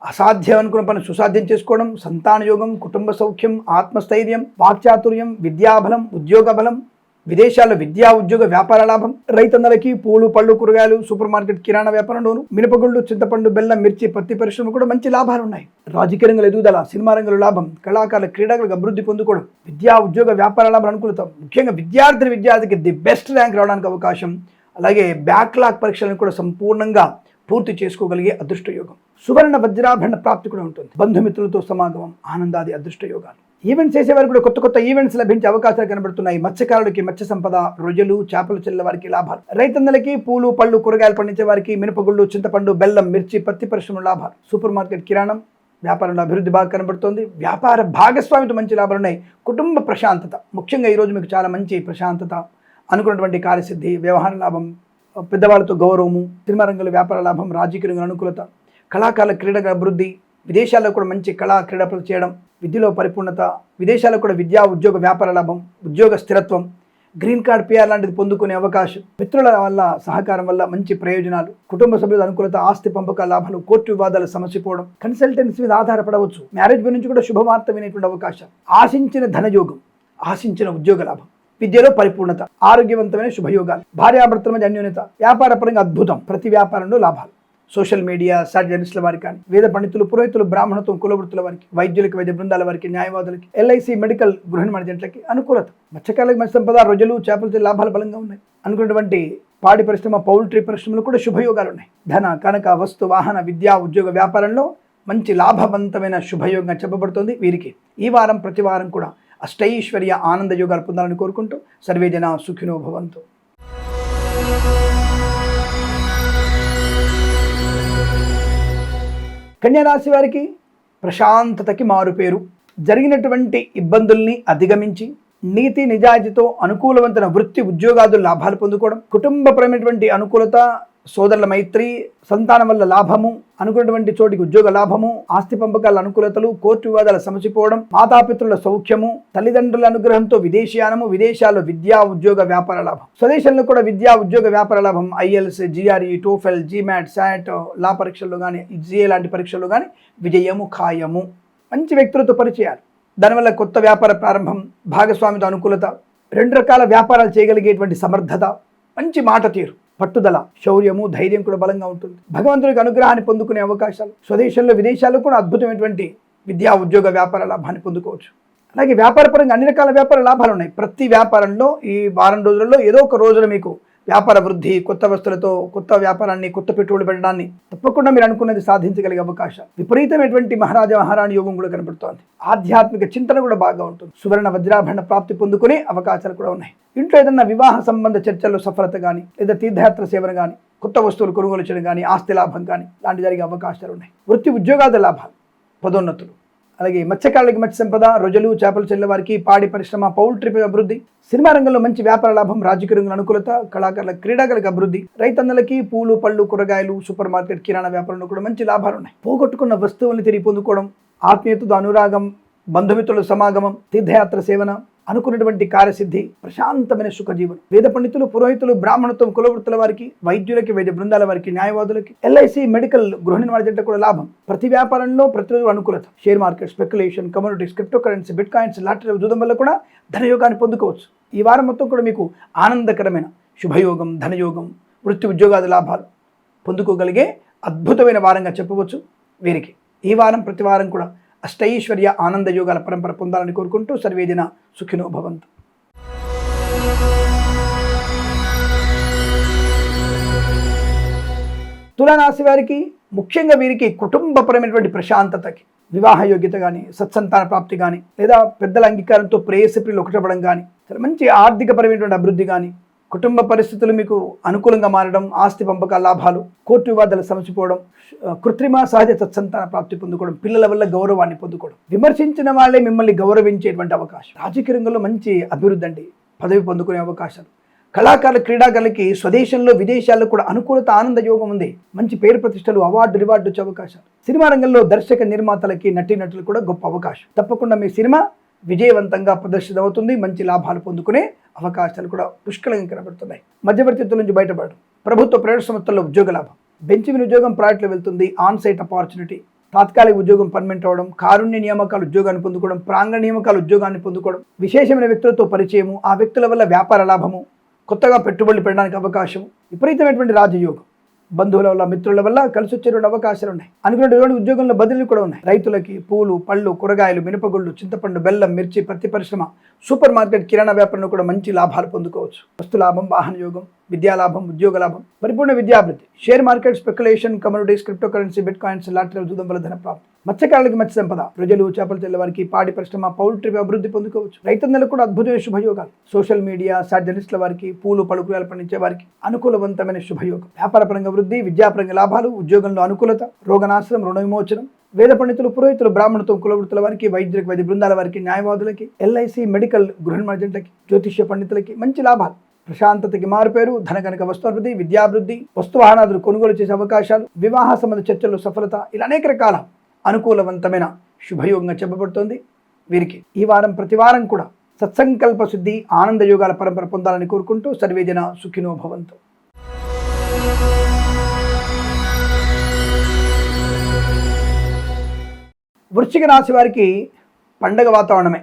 S2: అసాధ్యం అనుకున్న పని సుసాధ్యం చేసుకోవడం, సంతాన యోగం, కుటుంబ సౌఖ్యం, ఆత్మస్థైర్యం, వాక్చాతుర్యం, విద్యాబలం, ఉద్యోగ బలం, విదేశాల్లో విద్యా, ఉద్యోగ, వ్యాపార లాభం. రైతన్నలకి పూలు, పళ్ళు, కూరగాయలు, సూపర్ మార్కెట్, కిరాణా వ్యాపారంలోను మినపగుళ్ళు, చింతపండు, బెల్లం, మిర్చి, పత్తి పరిశ్రమ కూడా మంచి లాభాలు ఉన్నాయి. రాజకీయ రంగంలో ఎదుగుదల, సినిమా రంగంలో లాభం, కళాకారుల, క్రీడాకులకు అభివృద్ధి పొందుకోవడం, విద్యా, ఉద్యోగ, వ్యాపార లాభాలు అనుకూలత. ముఖ్యంగా విద్యార్థికి ది బెస్ట్ ర్యాంక్ రావడానికి అవకాశం. అలాగే బ్యాక్లాగ్ పరీక్షలను కూడా సంపూర్ణంగా పూర్తి చేసుకోగలిగే అదృష్ట యోగం. సువర్ణ వజ్రాభరణ ప్రాప్తి కూడా ఉంటుంది. బంధుమిత్రులతో సమాగమం, ఆనందాది అదృష్ట యోగాలు. ఈవెంట్స్ చేసేవారికి కూడా కొత్త కొత్త ఈవెంట్స్ లభించే అవకాశాలు కనబడుతున్నాయి. మత్స్యకారులకి మత్స్య సంపద, రొయ్యలు, చేపలు చెల్లె వారికి లాభాలు. రైతన్నలకి పూలు, పళ్ళు, కూరగాయలు పండించే వారికి మినపగుళ్ళు, చింతపండు, బెల్లం, మిర్చి, పత్తి పరిశ్రమ లాభాలు. సూపర్ మార్కెట్, కిరాణం వ్యాపారంలో అభివృద్ధి బాగా కనబడుతోంది. వ్యాపార భాగస్వామితో మంచి లాభాలు ఉన్నాయి. కుటుంబ ప్రశాంతత, ముఖ్యంగా ఈరోజు మీకు చాలా మంచి ప్రశాంతత, అనుకున్నటువంటి కార్యసిద్ధి, వ్యవహార లాభం, పెద్దవాళ్ళతో గౌరవము, సినిమా రంగంలో వ్యాపార లాభం, రాజకీయ రంగంలో అనుకూలత, కళాకారుల క్రీడల అభివృద్ధి, విదేశాల్లో కూడా మంచి కళా క్రీడలు చేయడం, విద్యలో పరిపూర్ణత, విదేశాల్లో కూడా విద్యా ఉద్యోగ వ్యాపార లాభం, ఉద్యోగ స్థిరత్వం, గ్రీన్ కార్డ్, పిఆర్ లాంటిది పొందుకునే అవకాశం, మిత్రుల వల్ల సహకారం వల్ల మంచి ప్రయోజనాలు, కుటుంబ సభ్యుల అనుకూలత, ఆస్తి పంపక లాభాలు, కోర్టు వివాదాలు సమసిపోవడం, కన్సల్టెన్సీ మీద ఆధారపడవచ్చు, మ్యారేజ్ గురించి కూడా శుభవార్త వినేటువంటి అవకాశం, ఆశించిన ధనయోగం, ఆశించిన ఉద్యోగ లాభం, విద్యలో పరిపూర్ణత, ఆరోగ్యవంతమైన శుభయోగాలు, భార్యాభర్తల మధ్య అన్యోన్యత, వ్యాపార పరంగా అద్భుతం, ప్రతి వ్యాపారంలో లాభాలు. సోషల్ మీడియా, జర్నలిస్టుల వారికి కానీ, వేద పండితులు, పురోహితులు, బ్రాహ్మణత్వం, కులవృత్తుల వారికి, వైద్యులకి, వైద్య బృందాల వారికి, న్యాయవాదులకి, ఎల్ఐసి, మెడికల్, గృహ నిర్మాణ జంటలకి అనుకూలత. మత్స్యకారులకు మత్స్య సంపద, రొయ్యలు, చేపలు లాభాలు బలంగా ఉన్నాయి. అనుకున్నటువంటి పాడి పరిశ్రమ, పౌల్ట్రీ పరిశ్రమలు కూడా శుభయోగాలు ఉన్నాయి. ధన, కనక, వస్తు, వాహన, విద్యా, ఉద్యోగ వ్యాపారంలో మంచి లాభవంతమైన శుభయోగంగా చెప్పబడుతుంది వీరికి. ఈ వారం ప్రతి వారం కూడా అష్టైశ్వర్య ఆనంద యోగాలు పొందాలని కోరుకుంటూ సర్వే జన సుఖినో భవంతు. కన్యా రాశి వారికి ప్రశాంతతకి మారుపేరు. జరిగినటువంటి ఇబ్బందుల్ని అధిగమించి నీతి నిజాయితీతో అనుకూలవంతమైన వృత్తి, ఉద్యోగాదులు లాభాలు పొందుకోవడం, కుటుంబపరమైనటువంటి అనుకూలత, సోదరుల మైత్రి, సంతానం వల్ల లాభము, అనుకున్నటువంటి చోటికి ఉద్యోగ లాభము, ఆస్తి పంపకాల అనుకూలతలు, కోర్టు వివాదాల సమసిపోవడం, మాతాపితృల సౌఖ్యము, తల్లిదండ్రుల అనుగ్రహంతో విదేశీయానము, విదేశాల్లో విద్యా ఉద్యోగ వ్యాపార లాభం, స్వదేశంలో కూడా విద్యా ఉద్యోగ వ్యాపార లాభం, IELTS, GRE, TOEFL, GMAT, SAT, law పరీక్షల్లో కానీ, జిఏ లాంటి పరీక్షల్లో కానీ విజయము ఖాయము. మంచి వ్యక్తులతో పరిచయాలు, దానివల్ల కొత్త వ్యాపార ప్రారంభం, భాగస్వామితో అనుకూలత, రెండు రకాల వ్యాపారాలు చేయగలిగేటువంటి సమర్థత, మంచి మాట తీరు, పట్టుదల, శౌర్యము, ధైర్యం కూడా బలంగా ఉంటుంది. భగవంతుడికి అనుగ్రహాన్ని పొందుకునే అవకాశాలు, స్వదేశంలో విదేశాల్లో కూడా అద్భుతమైనటువంటి విద్యా ఉద్యోగ వ్యాపార లాభాన్ని పొందుకోవచ్చు. అలాగే వ్యాపారపరంగా అన్ని రకాల వ్యాపార లాభాలు ఉన్నాయి. ప్రతి వ్యాపారంలో ఈ వారం రోజులలో ఏదో ఒక రోజున మీకు వ్యాపార వృద్ధి, కొత్త వస్తువులతో కొత్త వ్యాపారాన్ని, కొత్త పెట్టుబడి పెట్టడాన్ని తప్పకుండా మీరు అనుకున్నది సాధించగలిగే అవకాశం, విపరీతమైనటువంటి మహారాజా మహారాణి యోగం కూడా కనబడుతోంది. ఆధ్యాత్మిక చింతన కూడా బాగా ఉంటుంది. సువర్ణ వజ్రాభరణ ప్రాప్తి పొందుకునే అవకాశాలు కూడా ఉన్నాయి. ఇంట్లో ఏదన్నా వివాహ సంబంధ చర్చల్లో సఫలత కానీ, లేదా తీర్థయాత్ర సేవన కానీ, కొత్త వస్తువులు కొనుగోలు చేయడం కానీ, ఆస్తి లాభం కానీ లాంటి జరిగే అవకాశాలు ఉన్నాయి. వృత్తి ఉద్యోగాల లాభాలు, పదోన్నతులు, అలాగే మత్స్యకారులకి మత్స్య సంపద, రొయ్యలు, చేపలు చెల్లె వారికి, పాడి పరిశ్రమ, పౌల్ట్రీ అభివృద్ధి, సినిమా రంగంలో మంచి వ్యాపార లాభం, రాజకీయ రంగంలో అనుకూలత, కళాకారుల క్రీడాకారులకు అభివృద్ధి, రైతన్నలకి పూలు, పళ్ళు, కూరగాయలు, సూపర్ మార్కెట్, కిరాణా వ్యాపారంలో కూడా మంచి లాభాలు ఉన్నాయి. పోగొట్టుకున్న వస్తువుల్ని తిరిగి పొందుకోవడం, ఆత్మీయతతో అనురాగం, బంధుమిత్రుల సమాగమం, తీర్థయాత్ర సేవన, అనుకున్నటువంటి కార్యసిద్ధి, ప్రశాంతమైన సుఖజీవనం. వేద పండితులు, పురోహితులు, బ్రాహ్మణత్వం, కులవృత్తుల వారికి, వైద్యులకి, వైద్య బృందాల వారికి, న్యాయవాదులకి, ఎల్ఐసి, మెడికల్, గృహ నిర్మాణ జంట కూడా లాభం. ప్రతి వ్యాపారంలో ప్రతిరోజు అనుకూలత. Share market, speculation, commodities, crypto currency, bitcoin, lottery జూదం వల్ల కూడా ధనయోగాన్ని పొందుకోవచ్చు. ఈ వారం మొత్తం కూడా మీకు ఆనందకరమైన శుభయోగం, ధనయోగం, వృత్తి ఉద్యోగాది లాభాలు పొందుకోగలిగే అద్భుతమైన వారంగా చెప్పవచ్చు వీరికి. ఈ వారం ప్రతి వారం కూడా అష్టైశ్వర్య ఆనంద యోగాల పరంపర పొందాలని కోరుకుంటూ సర్వేజన సుఖినో భవంతు. తులారాశి వారికి ముఖ్యంగా వీరికి కుటుంబపరమైనటువంటి ప్రశాంతతకి, వివాహ యోగ్యత కానీ, సత్సంతాన ప్రాప్తి కానీ, లేదా పెద్దల అంగీకారంతో ప్రేయసిప్రిలు ఒకటపడం కానీ, చాలా మంచి ఆర్థికపరమైనటువంటి అభివృద్ధి కానీ, కుటుంబ పరిస్థితులు మీకు అనుకూలంగా మారడం, ఆస్తి పంపకాల లాభాలు, కోర్టు వివాదాలు సమసిపోవడం, కృత్రిమ సహజ సత్సంతాన ప్రాప్తి పొందుకోవడం, పిల్లల వల్ల గౌరవాన్ని పొందుకోవడం, విమర్శించిన వాళ్ళే మిమ్మల్ని గౌరవించేటువంటి అవకాశం, రాజకీయ రంగంలో మంచి అభివృద్ధి అండి, పదవి పొందుకునే అవకాశాలు, కళాకారుల క్రీడాకారులకి స్వదేశంలో విదేశాల్లో కూడా అనుకూలత, ఆనంద యోగం ఉంది. మంచి పేరు ప్రతిష్టలు, అవార్డు రివార్డు వచ్చే అవకాశాలు. సినిమా రంగంలో దర్శక నిర్మాతలకి, నటీనటులు కూడా గొప్ప అవకాశం. తప్పకుండా మీ సినిమా విజయవంతంగా ప్రదర్శితమవుతుంది. మంచి లాభాలు పొందుకునే అవకాశాలు కూడా పుష్కలంగా కనబడుతున్నాయి. మధ్యవర్తిత్వం నుంచి బయటపడడం, ప్రభుత్వ ప్రైవేట్ సంస్థల్లో ఉద్యోగ లాభం, బెంచ్ ఉద్యోగం ప్రాజెక్టులో వెళ్తుంది, ఆన్ సైట్ ఆపర్చునిటీ, తాత్కాలిక ఉద్యోగం పర్మనెంట్ అవ్వడం, కారుణ్య నియామకాలు ఉద్యోగాన్ని పొందుకోవడం, ప్రాంగణ నియామకాలు ఉద్యోగాన్ని పొందుకోవడం, విశేషమైన వ్యక్తులతో పరిచయము, ఆ వ్యక్తుల వల్ల వ్యాపార లాభము, కొత్తగా పెట్టుబడులు పెట్టడానికి అవకాశం, విపరీతమైనటువంటి రాజయోగం, బంధువుల వల్ల, మిత్రుల వల్ల కలిసి వచ్చేటువంటి అవకాశాలు ఉన్నాయి. అనుకున్నటువంటి ఉద్యోగంలో బదిలీలు కూడా ఉన్నాయి. రైతులకి పూలు, పళ్ళు, కూరగాయలు, మినపగుళ్ళు, చింతపండు, బెల్లం, మిర్చి, పత్తి పరిశ్రమ, సూపర్ మార్కెట్, కిరాణా వ్యాపారంలో కూడా మంచి లాభాలు పొందుకోవచ్చు. వస్తు లాభం, వాహన యోగం, విద్యా లాభం, ఉద్యోగ లాభం, పరిపూర్ణ విద్యాభివృద్ధి, share market, speculation, commodities, crypto currency, bitcoin, లాటరీల జూదం వల్ల ధన ప్రాప్తి, మత్స్యకారులకి మత్స్య సంపద, ప్రజలు, చేపలు తెల్ల వారికి పాడి పరిశ్రమ, పౌల్ట్రీ అభివృద్ధి పొందుకోవచ్చు. రైతన్నలకు కూడా అద్భుతమైన శుభయోగాలు. సోషల్ మీడియా, జర్నలిస్టుల వారికి, పూలు పళ్ళు కూరగాయలు పండించే వారికి అనుకూలవంతమైన శుభయోగం. వ్యాపారపరంగా వృద్ధి, విద్యాపరంగా లాభాలు, ఉద్యోగంలో అనుకూలత, రోగనాశనం, రుణ విమోచనం, వేద పండితులు, పురోహితులు, బ్రాహ్మణత్వం, కులవృత్తుల వారికి, వైద్యులకు, వైద్య బృందాల వారికి, న్యాయవాదులకి, ఎల్ఐసి, మెడికల్, గృహ నిర్మాణకి, జ్యోతిష్య పండితులకి మంచి లాభాలు. ప్రశాంతతకి మారుపేరు, ధన కనుక వస్తువాభివృద్ధి, విద్యాభివృద్ధి, వస్తువాహనాదులు కొనుగోలు చేసే అవకాశాలు, వివాహ సంబంధ చర్చల్లో సఫలత, ఇలా అనేక రకాల అనుకూలవంతమైన శుభయోగంగా చెప్పబడుతోంది. వీరికి ఈ వారం ప్రతి వారం కూడా సత్సంకల్ప శుద్ధి, ఆనంద యోగాల పరంపర పొందాలని కోరుకుంటూ సర్వేజన సుఖినో భవంతు. వృశ్చిక రాశి వారికి పండగ వాతావరణమే.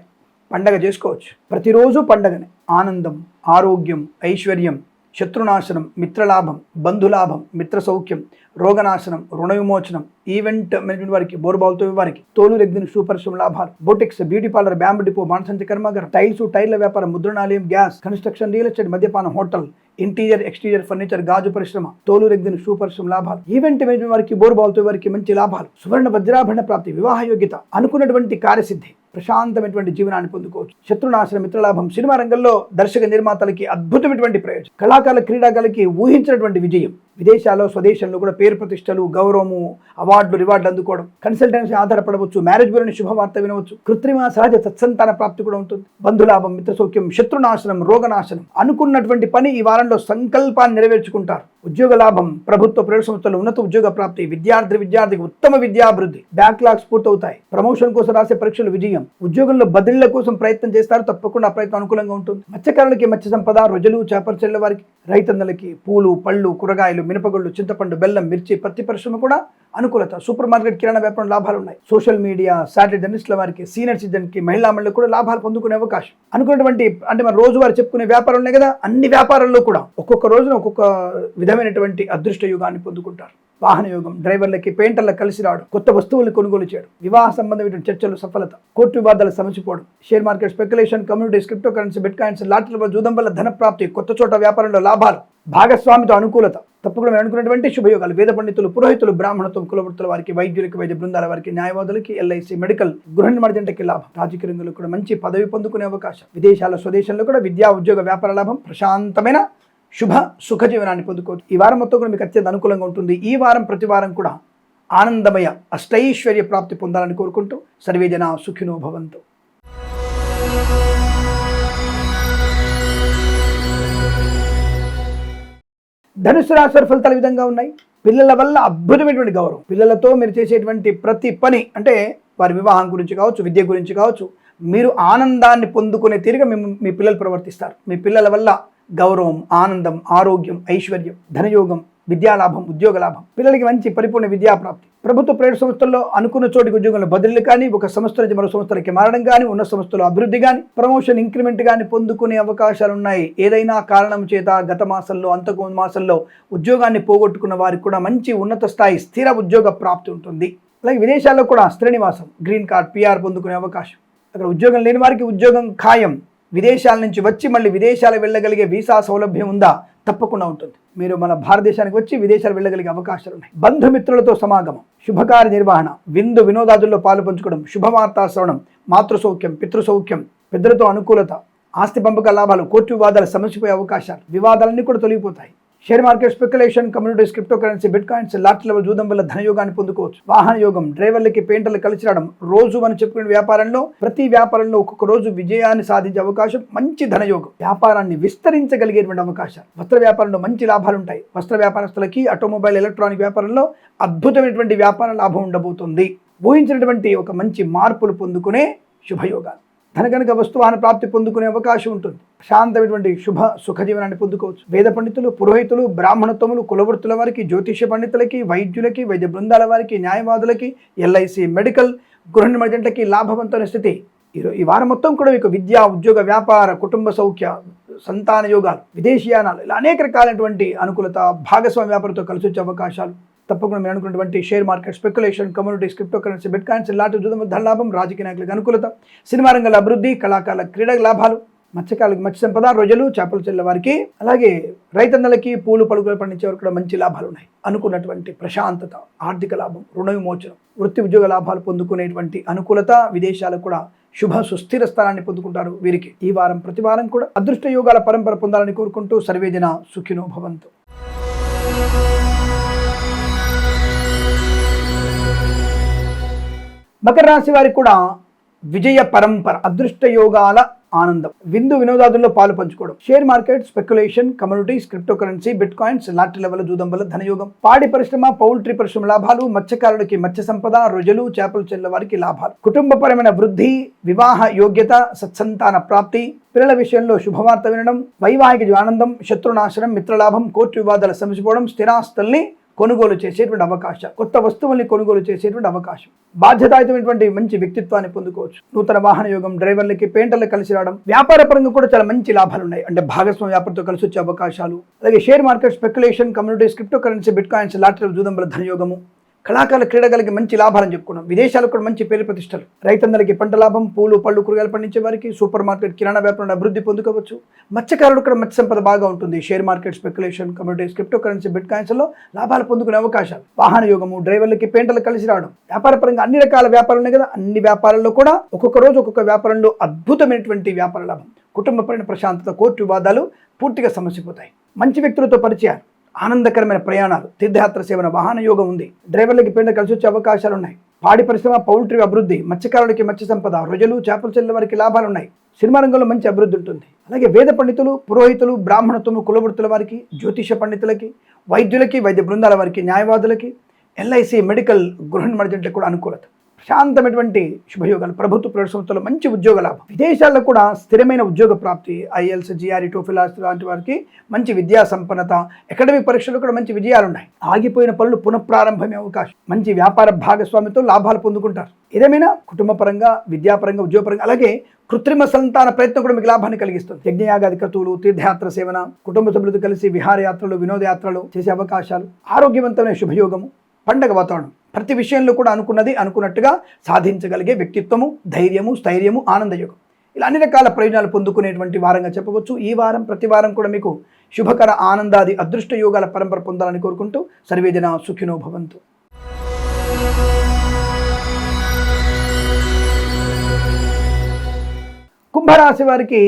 S2: పండగ చేసుకోవచ్చు, ప్రతిరోజు పండగనే. ఆనందం, ఆరోగ్యం, ఐశ్వర్యం, శత్రునాశనం, మిత్రలాభం, బంధులాభం, మిత్ర సౌఖ్యం, రోగనాశనం, రుణ విమోచనం, ఈవెంట్ మేనేజ్మెంట్ వారికి, బోర్బాల్తో వారికి, తోలు రెగ్జిన్ షూ పరిశ్రమ లాభాలు, boutiques, beauty parlour, bamboo depot, మానసంచ కర్మాగారం, టైల్స్, టైర్ల వ్యాపారం, ముద్రణాలయం, గ్యాస్, కన్స్ట్రక్షన్, రియల్ ఎస్టేట్, మద్యపానం, హోటల్, ఇంటీరియర్, ఎక్స్టీరియర్ ఫర్నిచర్, గాజు పరిశ్రమ, తోలు రెగ్జిన్ షూ పరిశ్రమ లాభాలు, ఈవెంట్ మేనేజ్మెంట్ వారికి, బోర్బాల్తో వారికి మంచి లాభాలు, సువర్ణ వజ్రాభరణ ప్రాప్తి, వివాహ యోగ్యత, అనుకున్నటువంటి కార్యసిద్ధి, ప్రశాంతమైనటువంటి జీవనాన్ని పొందుకోవచ్చు. శత్రునాశనం, మిత్రలాభం, సినిమా రంగంలో దర్శక నిర్మాతలకి అద్భుతమైనటువంటి ప్రయోజనం, కళాకారుల, క్రీడాకారులకి ఊహించినటువంటి విజయం, విదేశాల్లో స్వదేశంలో కూడా పేరు ప్రతిష్టలు, గౌరవము, అవార్డులు, రివార్డులు అందుకోవడం, కన్సల్టెన్సీ ఆధారపడవచ్చు, మ్యారేజ్ బ్యూరోని శుభవార్త వినవచ్చు, కృత్రిమ సహజ సత్సంతాన ప్రాప్తి కూడా ఉంటుంది, బంధులాభం, మిత్ర సౌఖ్యం, శత్రునాశనం, రోగనాశనం, అనుకున్నటువంటి పని ఈ వారంలో సంకల్పాన్ని నెరవేర్చుకుంటారు. ఉద్యోగ లాభం, ప్రభుత్వ ప్రైవేట్ సంస్థలు ఉన్నత ఉద్యోగ ప్రాప్తి, విద్యార్థికి ఉత్తమ విద్యాభివృద్ధి, బ్యాక్లాగ్స్ పూర్తవుతాయి, ప్రమోషన్ కోసం రాసే పరీక్షలు విజయం, ఉద్యోగంలో బదిలీల కోసం ప్రయత్నం చేస్తారు, తప్పకుండా ఆ ప్రయత్నం అనుకూలంగా ఉంటుంది. మత్స్యకారులకి మత్స్య సంపద, రొజలు, చేపల చెల్ల వారికి, రైతన్నలకి పూలు పళ్ళు కూరగాయలు, మినపగుళ్ళు, చింతపండు, బెల్లం, మిర్చి, పత్తి పరిశ్రమ కూడా అనుకూలత. సూపర్ మార్కెట్, కిరాణా వ్యాపారం లాభాలు ఉన్నాయి. సోషల్ మీడియా, సాటిలైట్ జర్నలిస్టుల వారికి, సీనియర్ సిటిజన్కి, మహిళా మండలికి కూడా లాభాలు పొందుకునే అవకాశం. అనుకున్నటువంటి అంటే మన రోజువారు చెప్పుకునే వ్యాపారం ఉన్నాయి కదా, అన్ని వ్యాపారాల్లో కూడా ఒక్కొక్క రోజున ఒక్కొక్క విధమైనటువంటి అదృష్ట యుగాన్ని పొందుకుంటారు. వాహన యోగం, డ్రైవర్లకి, పెయింటర్లకు కలిసి రావడం, కొత్త వస్తువులను కొనుగోలు చేయడం, వివాహ సంబంధమైన చర్చలు సఫలత, కోర్టు వివాదాలు సమసిపోవడం, share market, speculation, communities, crypto currency, bitcoin, లాటరీల జూదం వల్ల ధన ప్రాప్తి, కొత్త చోట వ్యాపారంలో లాభాలు, భాగస్వామితో అనుకూలత, తప్పకుండా మీరు అనుకున్నటువంటి శుభయోగాలు. వేద పండితులు, పురోహితులు, బ్రాహ్మణత్వం, కులవృత్తుల వారికి, వైద్యులకి, వైద్య బృందాల వారికి, న్యాయవాదులకి, ఎల్ఐసి, మెడికల్, గృహ నిర్మాణకి లాభం, రాజకీయ రంగంలో కూడా మంచి పదవి పొందుకునే అవకాశం, విదేశాల్లో స్వదేశంలో కూడా విద్యా, ఉద్యోగ, వ్యాపార లాభం, ప్రశాంతమైన శుభ సుఖ జీవనాన్ని పొందుకోవచ్చు. ఈ వారం మొత్తం కూడా మీకు అత్యంత అనుకూలంగా ఉంటుంది. ఈ వారం ప్రతి వారం కూడా ఆనందమయ అష్టైశ్వర్య ప్రాప్తి పొందాలని కోరుకుంటూ సర్వేజన సుఖినో భవంతు. ధనుసు రాశి వారి ఫలితాలు ఈ విధంగా ఉన్నాయి. పిల్లల వల్ల అద్భుతమైనటువంటి గౌరవం, పిల్లలతో మీరు చేసేటువంటి ప్రతి పని, అంటే వారి వివాహం గురించి కావచ్చు, విద్య గురించి కావచ్చు, మీరు ఆనందాన్ని పొందుకునే తీరుగా మీ పిల్లలు ప్రవర్తిస్తారు. మీ పిల్లల వల్ల గౌరవం, ఆనందం, ఆరోగ్యం, ఐశ్వర్యం, ధనయోగం, విద్యాలాభం, ఉద్యోగ లాభం, పిల్లలకి మంచి పరిపూర్ణ విద్యాప్రాప్తి, ప్రభుత్వ ప్రైవేట్ సంస్థల్లో అనుకున్న చోటికి ఉద్యోగంలో బదిలీలు కానీ, ఒక సంస్థ నుంచి మరో సంస్థలకి మారడం కానీ, ఉన్న సంస్థలో అభివృద్ధి కానీ, ప్రమోషన్, ఇంక్రిమెంట్ కానీ పొందుకునే అవకాశాలు ఉన్నాయి. ఏదైనా కారణం చేత గత మాసంలో, అంతకు మాసంలో ఉద్యోగాన్ని పోగొట్టుకున్న వారికి కూడా మంచి ఉన్నత స్థాయి స్థిర ఉద్యోగ ప్రాప్తి ఉంటుంది. అలాగే విదేశాల్లో కూడా స్థిర నివాసం, గ్రీన్ కార్డ్, పిఆర్ పొందుకునే అవకాశం, అక్కడ ఉద్యోగం లేని వారికి ఉద్యోగం ఖాయం, విదేశాల నుంచి వచ్చి మళ్ళీ విదేశాలకు వెళ్ళగలిగే వీసా సౌలభ్యం ఉందా? తప్పకుండా ఉంటుంది. మీరు మన భారతదేశానికి వచ్చి విదేశాలు వెళ్ళగలిగే అవకాశాలు ఉన్నాయి. బంధుమిత్రులతో సమాగమం, శుభకార్య నిర్వహణ, విందు వినోదాదుల్లో పాలు పంచుకోవడం, శుభవార్తా శ్రవణం, మాతృసౌఖ్యం, పితృసౌఖ్యం, పెద్దలతో అనుకూలత, ఆస్తి పంపక లాభాలు, కోర్టు వివాదాలు సమసిపోయే అవకాశాలు, వివాదాలన్నీ కూడా తొలగిపోతాయి. Share market, speculation, communities, crypto currency, bitcoin, లాటరీల జూదం వల్ల ధనయోగాన్ని పొందుకోవచ్చు. వాహన యోగం, డ్రైవర్లకి, పెయింటర్లకు కలిసి రావడం, రోజు మనం చెప్పుకునే వ్యాపారంలో ప్రతి వ్యాపారంలో ఒక్కొక్క రోజు విజయాన్ని సాధించే అవకాశం, మంచి ధనయోగం, వ్యాపారాన్ని విస్తరించగలిగేటువంటి అవకాశాలు, వస్త్ర వ్యాపారంలో మంచి లాభాలు ఉంటాయి. వస్త్ర వ్యాపారస్తులకి, ఆటోమొబైల్, ఎలక్ట్రానిక్ వ్యాపారంలో అద్భుతమైనటువంటి వ్యాపార లాభం ఉండబోతుంది. ఊహించినటువంటి ఒక మంచి మార్పులు పొందుకునే శుభయోగాలు, ధనకనక వస్తువాహన ప్రాప్తి పొందుకునే అవకాశం ఉంటుంది. శాంతమైనటువంటి శుభ సుఖ జీవనాన్ని పొందుకోవచ్చు. వేద పండితులు, పురోహితులు, బ్రాహ్మణత్వములు, కులవృత్తుల వారికి, జ్యోతిష్య పండితులకి, వైద్యులకి, వైద్య బృందాల వారికి, న్యాయవాదులకి, ఎల్ఐసి, మెడికల్, గృహ నిర్మాణకి లాభవంతమైన స్థితి. ఈ వారం మొత్తం కూడా మీకు విద్యా, ఉద్యోగ, వ్యాపార, కుటుంబ సౌఖ్య, సంతాన యోగాలు, విదేశీయానాలు, ఇలా అనేక రకాలైనటువంటి అనుకూలత, భాగస్వామి వ్యాపారంతో కలిసి వచ్చే అవకాశాలు, తప్పకుండా మీరు అనుకున్నటువంటి share market, speculation, communities, crypto currency, bitcoin, lottery జూదం ధనలాభం, రాజకీయ నాయకులకు అనుకూలత, సినిమా రంగాల అభివృద్ధి, కళాకారుల, క్రీడా లాభాలు, మత్స్యకారులకి మత్స్య సంపద, రొయ్యలు, చేపల చెల్ల వారికి, అలాగే రైతన్నలకి పూలు పలుకులు పండించే వారికి కూడా మంచి లాభాలు ఉన్నాయి. అనుకున్నటువంటి ప్రశాంతత, ఆర్థిక లాభం, రుణ విమోచనం, వృత్తి ఉద్యోగ లాభాలు పొందుకునేటువంటి అనుకూలత, విదేశాలకు కూడా శుభ సుస్థిర స్థానాన్ని పొందుకుంటారు. వీరికి ఈ వారం ప్రతి వారం కూడా అదృష్ట యోగాల పరంపర పొందాలని కోరుకుంటూ సర్వేజన సుఖినో భవంతు. మకర రాశి వారికి కూడా విజయ పరంపర, అదృష్ట యోగాల ఆనందం, విందు వినోదాదుల్లో పాలు పంచుకోవడం, share market, speculation, communities, crypto currency, bitcoin, lottery level జూదం వల్ల ధనయోగం, పాడి పరిశ్రమ, పౌల్ట్రీ పరిశ్రమ లాభాలు, మత్స్యకారులకి మత్స్య సంపద, రొయ్యలు, చేపలు చెల్ల వారికి లాభాలు, కుటుంబపరమైన వృద్ధి, వివాహ యోగ్యత, సత్సంతాన ప్రాప్తి, పిల్లల విషయంలో శుభవార్త వినడం, వైవాహిక ఆనందం, శత్రునాశనం, మిత్రలాభం, కోర్టు వివాదాలు సమసిపోవడం, స్థిరాస్తుల్ని కొనుగోలు చేసేటువంటి అవకాశం, కొత్త వస్తువుల్ని కొనుగోలు చేసేటువంటి అవకాశం, బాధ్యతాయుతమైనటువంటి మంచి వ్యక్తిత్వాన్ని పొందుకోవచ్చు. నూతన వాహన యోగం, డ్రైవర్లకి, పెయింటర్లకు కలిసి రావడం, వ్యాపార పరంగా కూడా చాలా మంచి లాభాలు ఉన్నాయి. అంటే భాగస్వామ్య వ్యాపారంతో కలిసి వచ్చే అవకాశాలు, అలాగే share market, speculation, communities, crypto currency, bitcoin, lottery జూదం వల్ల ధనయోగము, కళాకారుల క్రీడలకి మంచి లాభాలని చెప్పుకున్నాం. విదేశాలకు కూడా మంచి పేరు ప్రతిష్టలు, రైతన్నలకి పంట లాభం, పూలు పళ్ళు కూరగాయలు పండించే వారికి, సూపర్ మార్కెట్, కిరాణా వ్యాపారం అభివృద్ధి పొందుకోవచ్చు. మత్స్యకారులు కూడా మత్స్య సంపద బాగా ఉంటుంది. Share market, speculation, communities, crypto currency, bit కాయిన్స్లో లాభాలు పొందుకునే అవకాశాలు, వాహన యోగము, డ్రైవర్లకి, పెయింటర్లకు కలిసి రావడం, వ్యాపార పరంగా అన్ని రకాల వ్యాపారాలు ఉన్నాయి కదా, అన్ని వ్యాపారాల్లో కూడా ఒక్కొక్క రోజు ఒక్కొక్క వ్యాపారంలో అద్భుతమైనటువంటి వ్యాపార లాభం, కుటుంబపరమైన ప్రశాంతత, కోర్టు వివాదాలు పూర్తిగా సమసిపోతాయి. మంచి వ్యక్తులతో పరిచయాలు, ఆనందకరమైన ప్రయాణాలు, తీర్థయాత్ర సేవన, వాహన యోగం ఉంది. డ్రైవర్లకి పెండ కలిసి వచ్చే అవకాశాలు ఉన్నాయి. పాడి పరిశ్రమ, పౌల్ట్రీ అభివృద్ధి, మత్స్యకారులకి మత్స్య సంపద, రొయ్యలు, చేపల చెల్ల వారికి లాభాలు ఉన్నాయి. సినిమా రంగంలో మంచి అభివృద్ధి ఉంటుంది. అలాగే వేద పండితులు, పురోహితులు, బ్రాహ్మణత్వము, కులవృత్తుల వారికి, జ్యోతిష పండితులకి, వైద్యులకి, వైద్య బృందాల వారికి, న్యాయవాదులకి, ఎల్ఐసి, మెడికల్, గృహ నిర్మాణాలకు కూడా అనుకూలత, ప్రశాంతమైనటువంటి శుభయోగాలు, ప్రభుత్వ ప్రైవేట్ సంస్థల్లో మంచి ఉద్యోగ లాభం, విదేశాల్లో కూడా స్థిరమైన ఉద్యోగ ప్రాప్తి, ఐఎల్స్, జిఆర్ఈ, టోఫెల్ లాంటి వారికి మంచి విద్యా సంపన్నత, అకాడమిక్ పరీక్షలు కూడా మంచి విజయాలు ఉన్నాయి. ఆగిపోయిన పనులు పునఃప్రారంభమే అవకాశం, మంచి వ్యాపార భాగస్వామితో లాభాలు పొందుకుంటారు. ఏదేమైనా కుటుంబపరంగా, విద్యాపరంగా, ఉద్యోగపరంగా, అలాగే కృత్రిమ సంతాన ప్రయత్నం కూడా మీకు లాభాన్ని కలిగిస్తుంది. యజ్ఞయాగాది క్రతువులు, తీర్థయాత్ర సేవన, కుటుంబ సభ్యులతో కలిసి విహారయాత్రలు, వినోదయాత్రలు చేసే అవకాశాలు, ఆరోగ్యవంతమైన శుభయోగము, పండగ వాతావరణం, ప్రతి విషయంలో కూడా అనుకున్నది అనుకున్నట్టుగా సాధించగలిగే వ్యక్తిత్వము, ధైర్యము, స్థైర్యము, ఆనందయోగం, ఇలా అన్ని రకాల ప్రయోజనాలు పొందుకునేటువంటి వారంగా చెప్పవచ్చు. ఈ వారం ప్రతి వారం కూడా మీకు శుభకర, ఆనందాది, అదృష్ట యోగాల పరంపర పొందాలని కోరుకుంటూ సర్వేజన సుఖినో భవంతు. కుంభరాశి వారికి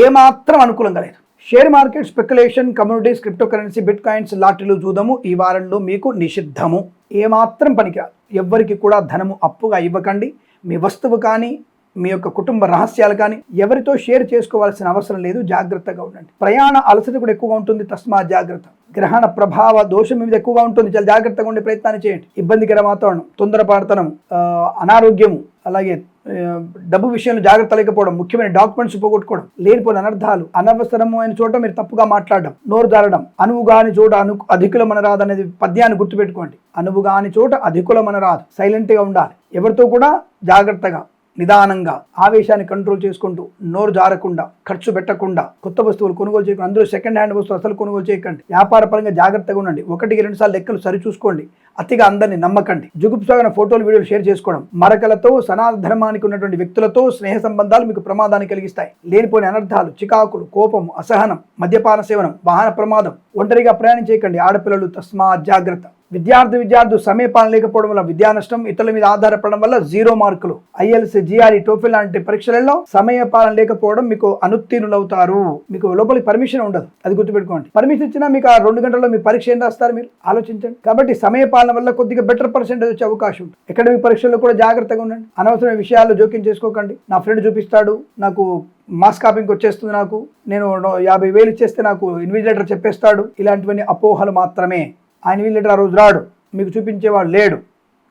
S2: ఏమాత్రం అనుకూలంగా లేదు. Share market, speculation, communities, crypto currency, bitcoin, లాటరీలు జూదము ఈ వారంలో మీకు నిషిద్ధము. ఏమాత్రం పనికిరాదు. ఎవ్వరికి కూడా ధనము అప్పుగా ఇవ్వకండి. మీ వస్తువు కానీ, మీ యొక్క కుటుంబ రహస్యాలు కానీ ఎవరితో షేర్ చేసుకోవాల్సిన అవసరం లేదు. జాగ్రత్తగా ఉండండి. ప్రయాణ అలసట కూడా ఎక్కువగా ఉంటుంది, తస్మా జాగ్రత్త. గ్రహణ ప్రభావ దోషం మీద ఎక్కువగా ఉంటుంది, చాలా జాగ్రత్తగా ఉండే ప్రయత్నాన్ని చేయండి. ఇబ్బందికర వాతావరణం, తొందరపాటుతనం, అనారోగ్యము, అలాగే డబ్బు విషయంలో జాగ్రత్త లేకపోవడం, ముఖ్యమైన డాక్యుమెంట్స్ పోగొట్టుకోవడం, లేనిపోయిన అనర్థాలు, అనవసరమైన చోట మీరు తప్పుగా మాట్లాడడం, నోరు జారడం, అనువుగాని చోట అధికుల మనరాదు అనేది పద్యాన్ని గుర్తుపెట్టుకోండి. అనువుగాని చోట అధికుల మనరాదు. సైలెంట్గా ఉండాలి. ఎవరితో కూడా జాగ్రత్తగా, నిదానంగా, ఆవేశాన్ని కంట్రోల్ చేసుకుంటూ, నోరు జారకుండా, ఖర్చు పెట్టకుండా, కొత్త వస్తువులు కొనుగోలు చేయకుండా, అందులో సెకండ్ హ్యాండ్ వస్తువులు అసలు కొనుగోలు చేయకండి. వ్యాపార పరంగా జాగ్రత్తగా ఉండండి. 1-2 సార్లు లెక్కలు సరిచూసుకోండి. అతిగా అందరినీ నమ్మకండి. జుగుప్సాగిన ఫోటోలు, వీడియోలు షేర్ చేసుకోవడం, మరకలతో, సనాతన ధర్మానికి ఉన్నటువంటి వ్యక్తులతో స్నేహ సంబంధాలు మీకు ప్రమాదాన్ని కలిగిస్తాయి. లేనిపోయిన అనర్థాలు, చికాకులు, కోపం, అసహనం, మద్యపాన సేవనం, వాహన ప్రమాదం, ఒంటరిగా ప్రయాణం చేయకండి. ఆడపిల్లలు తస్మా జాగ్రత్త. విద్యార్థులు సమయపాలన లేకపోవడం వల్ల విద్యా నష్టం, ఇతరుల మీద ఆధారపడడం వల్ల 0 మార్కులు. ఐఎల్స్, జిఆర్ఈ, టోఫెల్ లాంటి పరీక్షలలో సమయపాలన లేకపోవడం మీకు అనుత్తీర్ణులవుతారు. మీకు లోపలికి పర్మిషన్ ఉండదు, అది గుర్తుపెట్టుకోండి. పర్మిషన్ ఇచ్చినా మీకు ఆ 2 గంటల్లో మీ పరీక్ష ఏం రాస్తారు మీరు ఆలోచించండి. కాబట్టి సమయపాలన వల్ల కొద్దిగా బెటర్ పర్సెంటేజ్ వచ్చే అవకాశం ఉంటుంది. అకాడమిక్ పరీక్షల్లో కూడా జాగ్రత్తగా ఉండండి. అనవసరమైన విషయాల్లో జోక్యం చేసుకోకండి. నా ఫ్రెండ్ చూపిస్తాడు, నాకు మాస్ కాపింగ్ వచ్చేస్తుంది, నేను 50,000 ఇచ్చేస్తే నాకు ఇన్విజిలేటర్ చెప్పేస్తాడు, ఇలాంటివన్నీ అపోహలు మాత్రమే. ఆ ఇన్విజిలేటర్ ఆ రోజు రాడు, మీకు చూపించేవాడు లేడు.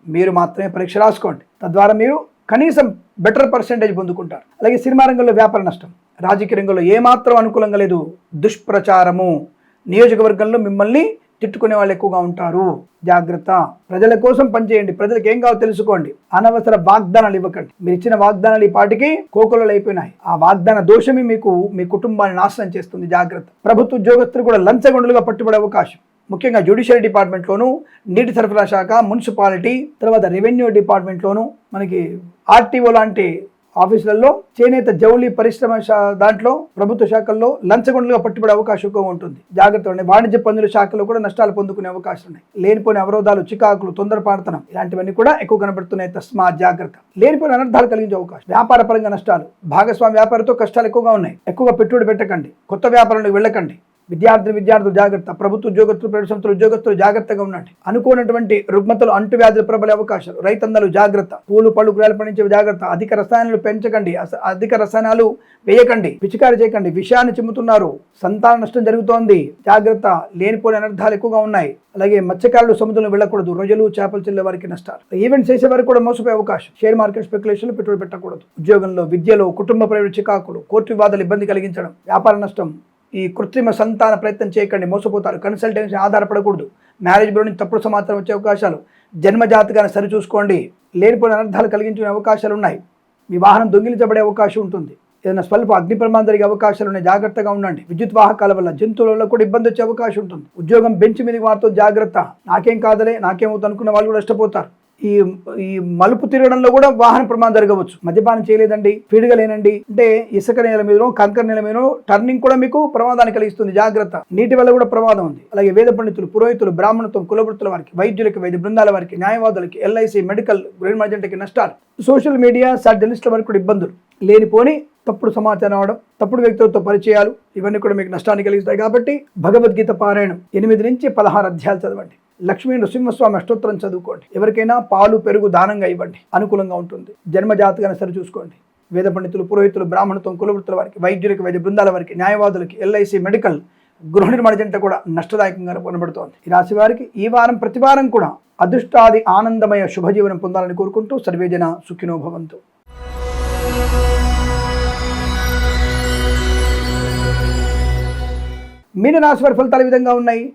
S2: మీరు మాత్రమే పరీక్ష రాసుకోండి. తద్వారా మీరు కనీసం బెటర్ పర్సెంటేజ్ పొందుకుంటారు. అలాగే సినిమా రంగంలో వ్యాపార నష్టం, రాజకీయ రంగంలో ఏమాత్రం అనుకూలంగా లేదు. దుష్ప్రచారము, నియోజకవర్గంలో మిమ్మల్ని తిట్టుకునే వాళ్ళు ఎక్కువగా ఉంటారు. జాగ్రత్త. ప్రజల కోసం పనిచేయండి. ప్రజలకు ఏం కావాలో తెలుసుకోండి. అనవసర వాగ్దానాలు ఇవ్వకండి. మీరు ఇచ్చిన వాగ్దానాలు ఈ పాటికి కోకొలలు అయిపోయినాయి. ఆ వాగ్దాన దోషమే మీకు మీ కుటుంబాన్ని నాశనం చేస్తుంది. జాగ్రత్త. ప్రభుత్వ ఉద్యోగస్తులు కూడా లంచగొండలుగా పట్టుబడే అవకాశం, ముఖ్యంగా జ్యుడిషియరీ డిపార్ట్మెంట్లోను, నీటి సరఫరా శాఖ, మున్సిపాలిటీ, తర్వాత రెవెన్యూ డిపార్ట్మెంట్లోను, మనకి ఆర్టీఓ లాంటి ఆఫీసులలో, చేనేత జౌళి పరిశ్రమ దాంట్లో ప్రభుత్వ శాఖల్లో లంచగొండలుగా పట్టుబడే అవకాశం ఎక్కువ ఉంటుంది. జాగ్రత్త ఉండండి. వాణిజ్య పన్నుల శాఖలో కూడా నష్టాలు పొందుకునే అవకాశం ఉన్నాయి. లేనిపోయిన అవరోధాలు, చికాకులు, తొందరపాటుతనం ఇలాంటివన్నీ కూడా ఎక్కువ కనబడుతున్నాయి. తస్మాత్ జాగ్రత్త. లేనిపోయిన అనర్థాలు కలిగించే అవకాశం. వ్యాపార పరంగా నష్టాలు, భాగస్వామి వ్యాపారంతో కష్టాలు ఎక్కువగా ఉన్నాయి. ఎక్కువగా పెట్టుబడి పెట్టకండి. కొత్త వ్యాపారంలోకి వెళ్ళకండి. విద్యార్థులు జాగ్రత్త. ప్రభుత్వ ఉద్యోగస్తులు, ప్రైవేట్ సంస్థల ఉద్యోగస్తులు జాగ్రత్తగా ఉండండి. అనుకోనటువంటి రుగ్మతలు, అంటువ్యాధులు ప్రబలే అవకాశాలు. రైతన్నలు జాగ్రత్త. పూలు పళ్ళు కూరలు పండించే జాగ్రత్త. అధిక రసాయనాలు పెంచకండి. అధిక రసాయనాలు వేయకండి. పిచికారి చేయకండి. విషయాన్ని చిమ్ముతున్నారు. సంతాన నష్టం జరుగుతోంది. జాగ్రత్త. లేనిపోయిన అనర్థాలు ఎక్కువగా ఉన్నాయి. అలాగే మత్స్యకారులు సముద్రంలో వెళ్ళకూడదు. రొయ్యలు, చేపలు చెల్లే వారికి నష్టాలు. ఈవెంట్స్ చేసే వారికి కూడా మోసపోయే అవకాశం. షేర్ మార్కెట్ స్పెక్యులేషన్ పెట్టుబడి పెట్టకూడదు. ఉద్యోగంలో, విద్యలో, కుటుంబ ప్రైవేట్ చికాకులు, కోర్టు వివాదాలు, ఇబ్బంది కలిగించడం, వ్యాపార నష్టం. ఈ కృత్రిమ సంతాన ప్రయత్నం చేయకండి, మోసపోతారు. కన్సల్టెన్సీ ఆధారపడకూడదు. మ్యారేజ్ బ్యూరో నుంచి తప్పుడు సమాచారం వచ్చే అవకాశాలు. జన్మజాతకాన్ని సరిచూసుకోండి. లేనిపోయిన అనర్థాలు కలిగించుకునే అవకాశాలు ఉన్నాయి. మీ వాహనం దొంగిలించబడే అవకాశం ఉంటుంది. ఏదైనా స్వల్ప అగ్ని ప్రమాదం జరిగే అవకాశాలు ఉన్నాయి. జాగ్రత్తగా ఉండండి. విద్యుత్ వాహకాల వల్ల, జంతువుల వల్ల కూడా ఇబ్బంది వచ్చే అవకాశం ఉంటుంది. ఉద్యోగం బెంచ్ మీదకి మారుతూ జాగ్రత్త. నాకేం కాదలే, నాకేమవుతుంది అనుకున్న వాళ్ళు కూడా నష్టపోతారు. ఈ మలుపు తిరగడంలో కూడా వాహన ప్రమాదం జరగవచ్చు. మద్యపానం చేయలేదండి, స్పీడ్గా లేనండి అంటే ఇసుక నేల మీదనో, కంకర నేల మీదనో టర్నింగ్ కూడా మీకు ప్రమాదాన్ని కలిగిస్తుంది. జాగ్రత్త. నీటి వల్ల కూడా ప్రమాదం ఉంది. అలాగే వేద పండితులు, పురోహితులు, బ్రాహ్మణత్వం, కులవృత్తుల వారికి, వైద్యులకి, వైద్య బృందాల వారికి, న్యాయవాదులకి, ఎల్ఐసి, మెడికల్, గ్రీన్ మార్జెంట్కి నష్టాలు. సోషల్ మీడియా, జర్నలిస్టుల వరకు కూడా ఇబ్బందులు. లేనిపోని తప్పుడు సమాచారం అవడం, తప్పుడు వ్యక్తులతో పరిచయాలు, ఇవన్నీ కూడా మీకు నష్టాన్ని కలిగిస్తాయి. కాబట్టి భగవద్గీత పారాయణం 8 నుంచి 16 అధ్యాయాలు చదవండి. లక్ష్మీ నృసింహస్వామి అష్టోత్తరం చదువుకోండి. ఎవరికైనా పాలు, పెరుగు దానంగా ఇవ్వండి. అనుకూలంగా ఉంటుంది. జన్మజాతకాన్ని సరి చూసుకోండి. వేద పండితులు, పురోహితులు, బ్రాహ్మణత్వం, కులవృత్తుల వారికి, వైద్యులకి, వైద్య బృందాల వారికి, న్యాయవాదులకి, ఎల్ఐసి, మెడికల్, గృహ నిర్మాణ జంట కూడా నష్టదాయకంగా కనబడుతోంది. ఈ రాశి వారికి ఈ వారం ప్రతి వారం కూడా అదృష్టాది ఆనందమయ శుభజీవనం పొందాలని కోరుకుంటూ సర్వేజన సుఖినో భవంతు. మీన రాశి వారి ఫలితాలు ఈ విధంగా ఉన్నాయి.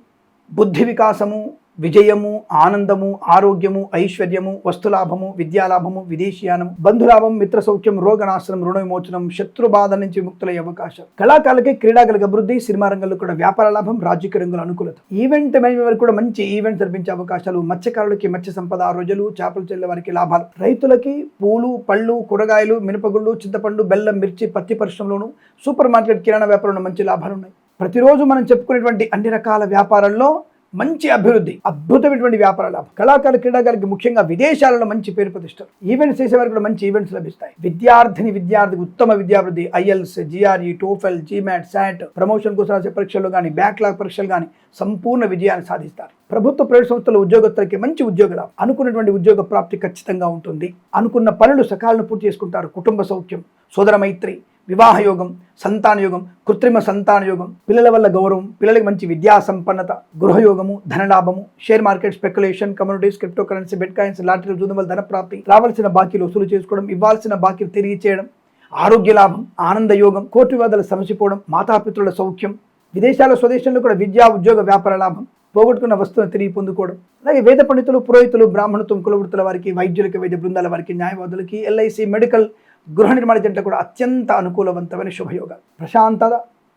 S2: బుద్ధి వికాసము, విజయము, ఆనందము, ఆరోగ్యము, ఐశ్వర్యము, వస్తులాభము, విద్యాలాభము, విదేశీయానము, బంధులాభం, మిత్ర సౌఖ్యం, రోగనాశనం, రుణ విమోచనం, శత్రు బాధ నుంచి ముక్తులయ్యే అవకాశం. కళాకారులకి క్రీడాకారులకు అభివృద్ధి, సినిమా రంగంలో కూడా వ్యాపార లాభం, రాజకీయ రంగంలో అనుకూలత. ఈవెంట్ మేనేజ్మెంట్ వారికి కూడా మంచి ఈవెంట్స్ జరిపించే అవకాశాలు. మత్స్యకారులకి మత్స్య సంపద, రొయ్యలు, చేపలు చెల్లే వారికి లాభాలు. రైతులకి పూలు, పళ్ళు, కూరగాయలు, మినపగుళ్ళు, చింతపండు, బెల్లం, మిర్చి, పత్తి పరిశ్రమలోను, సూపర్ మార్కెట్, కిరాణా వ్యాపారంలో మంచి లాభాలు ఉన్నాయి. ప్రతిరోజు మనం చెప్పుకునేటువంటి అన్ని రకాల వ్యాపారాల్లో మంచి అభివృద్ధి, అద్భుతమైనటువంటి వ్యాపార లాభం. కళాకారులు, క్రీడాకారులకి ముఖ్యంగా విదేశాలలో మంచి పేరు ప్రతిష్టలు. ఈవెంట్స్ చేసేవారికి కూడా మంచి ఈవెంట్స్ లభిస్తాయి. విద్యార్థికి ఉత్తమ విద్యాభివృద్ధి. IELTS, GRE, TOEFL, GMAT, SAT, promotion కోసం రాసే పరీక్షలు కానీ, బ్యాక్లాగ్ పరీక్షలు కానీ సంపూర్ణ విజయాన్ని సాధిస్తారు. ప్రభుత్వ, ప్రైవేట్ సంస్థల ఉద్యోగస్తులకి మంచి ఉద్యోగ లాభం. అనుకున్నటువంటి ఉద్యోగ ప్రాప్తి ఖచ్చితంగా ఉంటుంది. అనుకున్న పనులు సకాలంలో పూర్తి చేసుకుంటారు. కుటుంబ సౌఖ్యం, సోదర మైత్రి, వివాహ యోగం, సంతాన యోగం, కృత్రిమ సంతాన యోగం, పిల్లల వల్ల గౌరవం, పిల్లలకి మంచి విద్యా సంపన్నత, గృహయోగము, ధనలాభము, share market speculation, communities, crypto currency, bitcoin, లాటరీలు, జూదం వల్ల ధన ప్రాప్తి, రావాల్సిన బాకీలు వసూలు చేసుకోవడం, ఇవ్వాల్సిన బాకీలు తిరిగి చేయడం, ఆరోగ్య లాభం, ఆనంద యోగం, కోర్టు వివాదాలు సమసిపోవడం, మాతాపితృల సౌఖ్యం, విదేశాల, స్వదేశంలో కూడా విద్యా, ఉద్యోగ, వ్యాపార లాభం, పోగొట్టుకున్న వస్తువును తిరిగి పొందుకోవడం. అలాగే వేద పండితులు, పురోహితులు, బ్రాహ్మణత్వం, కులవృత్తుల వారికి, వైద్యులకి, వైద్య బృందాల వారికి, న్యాయవాదులకి, ఎల్ఐసి, మెడికల్, గృహ నిర్మాణ జంట కూడా అత్యంత అనుకూలవంతమైన శుభయోగాలు. ప్రశాంతత,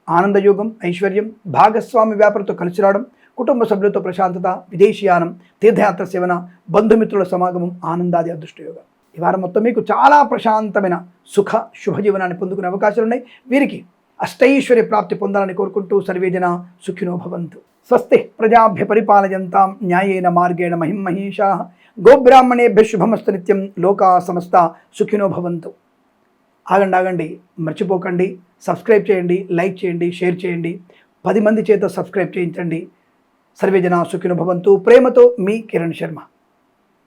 S2: ఆనందయోగం, ఐశ్వర్యం, భాగస్వామి వ్యాపారంతో కలిసి రావడం, కుటుంబ సభ్యులతో ప్రశాంతత, విదేశీయానం, తీర్థయాత్ర సేవన, బంధుమిత్రుల సమాగమం, ఆనందాది అదృష్టయోగాలు. ఈ వారం మొత్తం మీకు చాలా ప్రశాంతమైన సుఖ శుభజీవనాన్ని పొందుకునే అవకాశాలు ఉన్నాయి. వీరికి అష్టైశ్వర్య ప్రాప్తి పొందాలని కోరుకుంటూ సర్వేజన సుఖినో భవంతు. స్వస్తి ప్రజాభ్య పరిపాలయంతాం న్యాయేన మార్గేణ మహిమహీషాః గోబ్రాహ్మణేభ్య శుభమస్తు నిత్యం. లోకా సమస్త సుఖినో భవంతు. ఆగండి, మర్చిపోకండి. సబ్స్క్రైబ్ చేయండి, లైక్ చేయండి, షేర్ చేయండి. 10 మంది చేత సబ్స్క్రైబ్ చేయించండి. సర్వేజన సుఖినో భవంతు. ప్రేమతో మీ కిరణ్ శర్మ.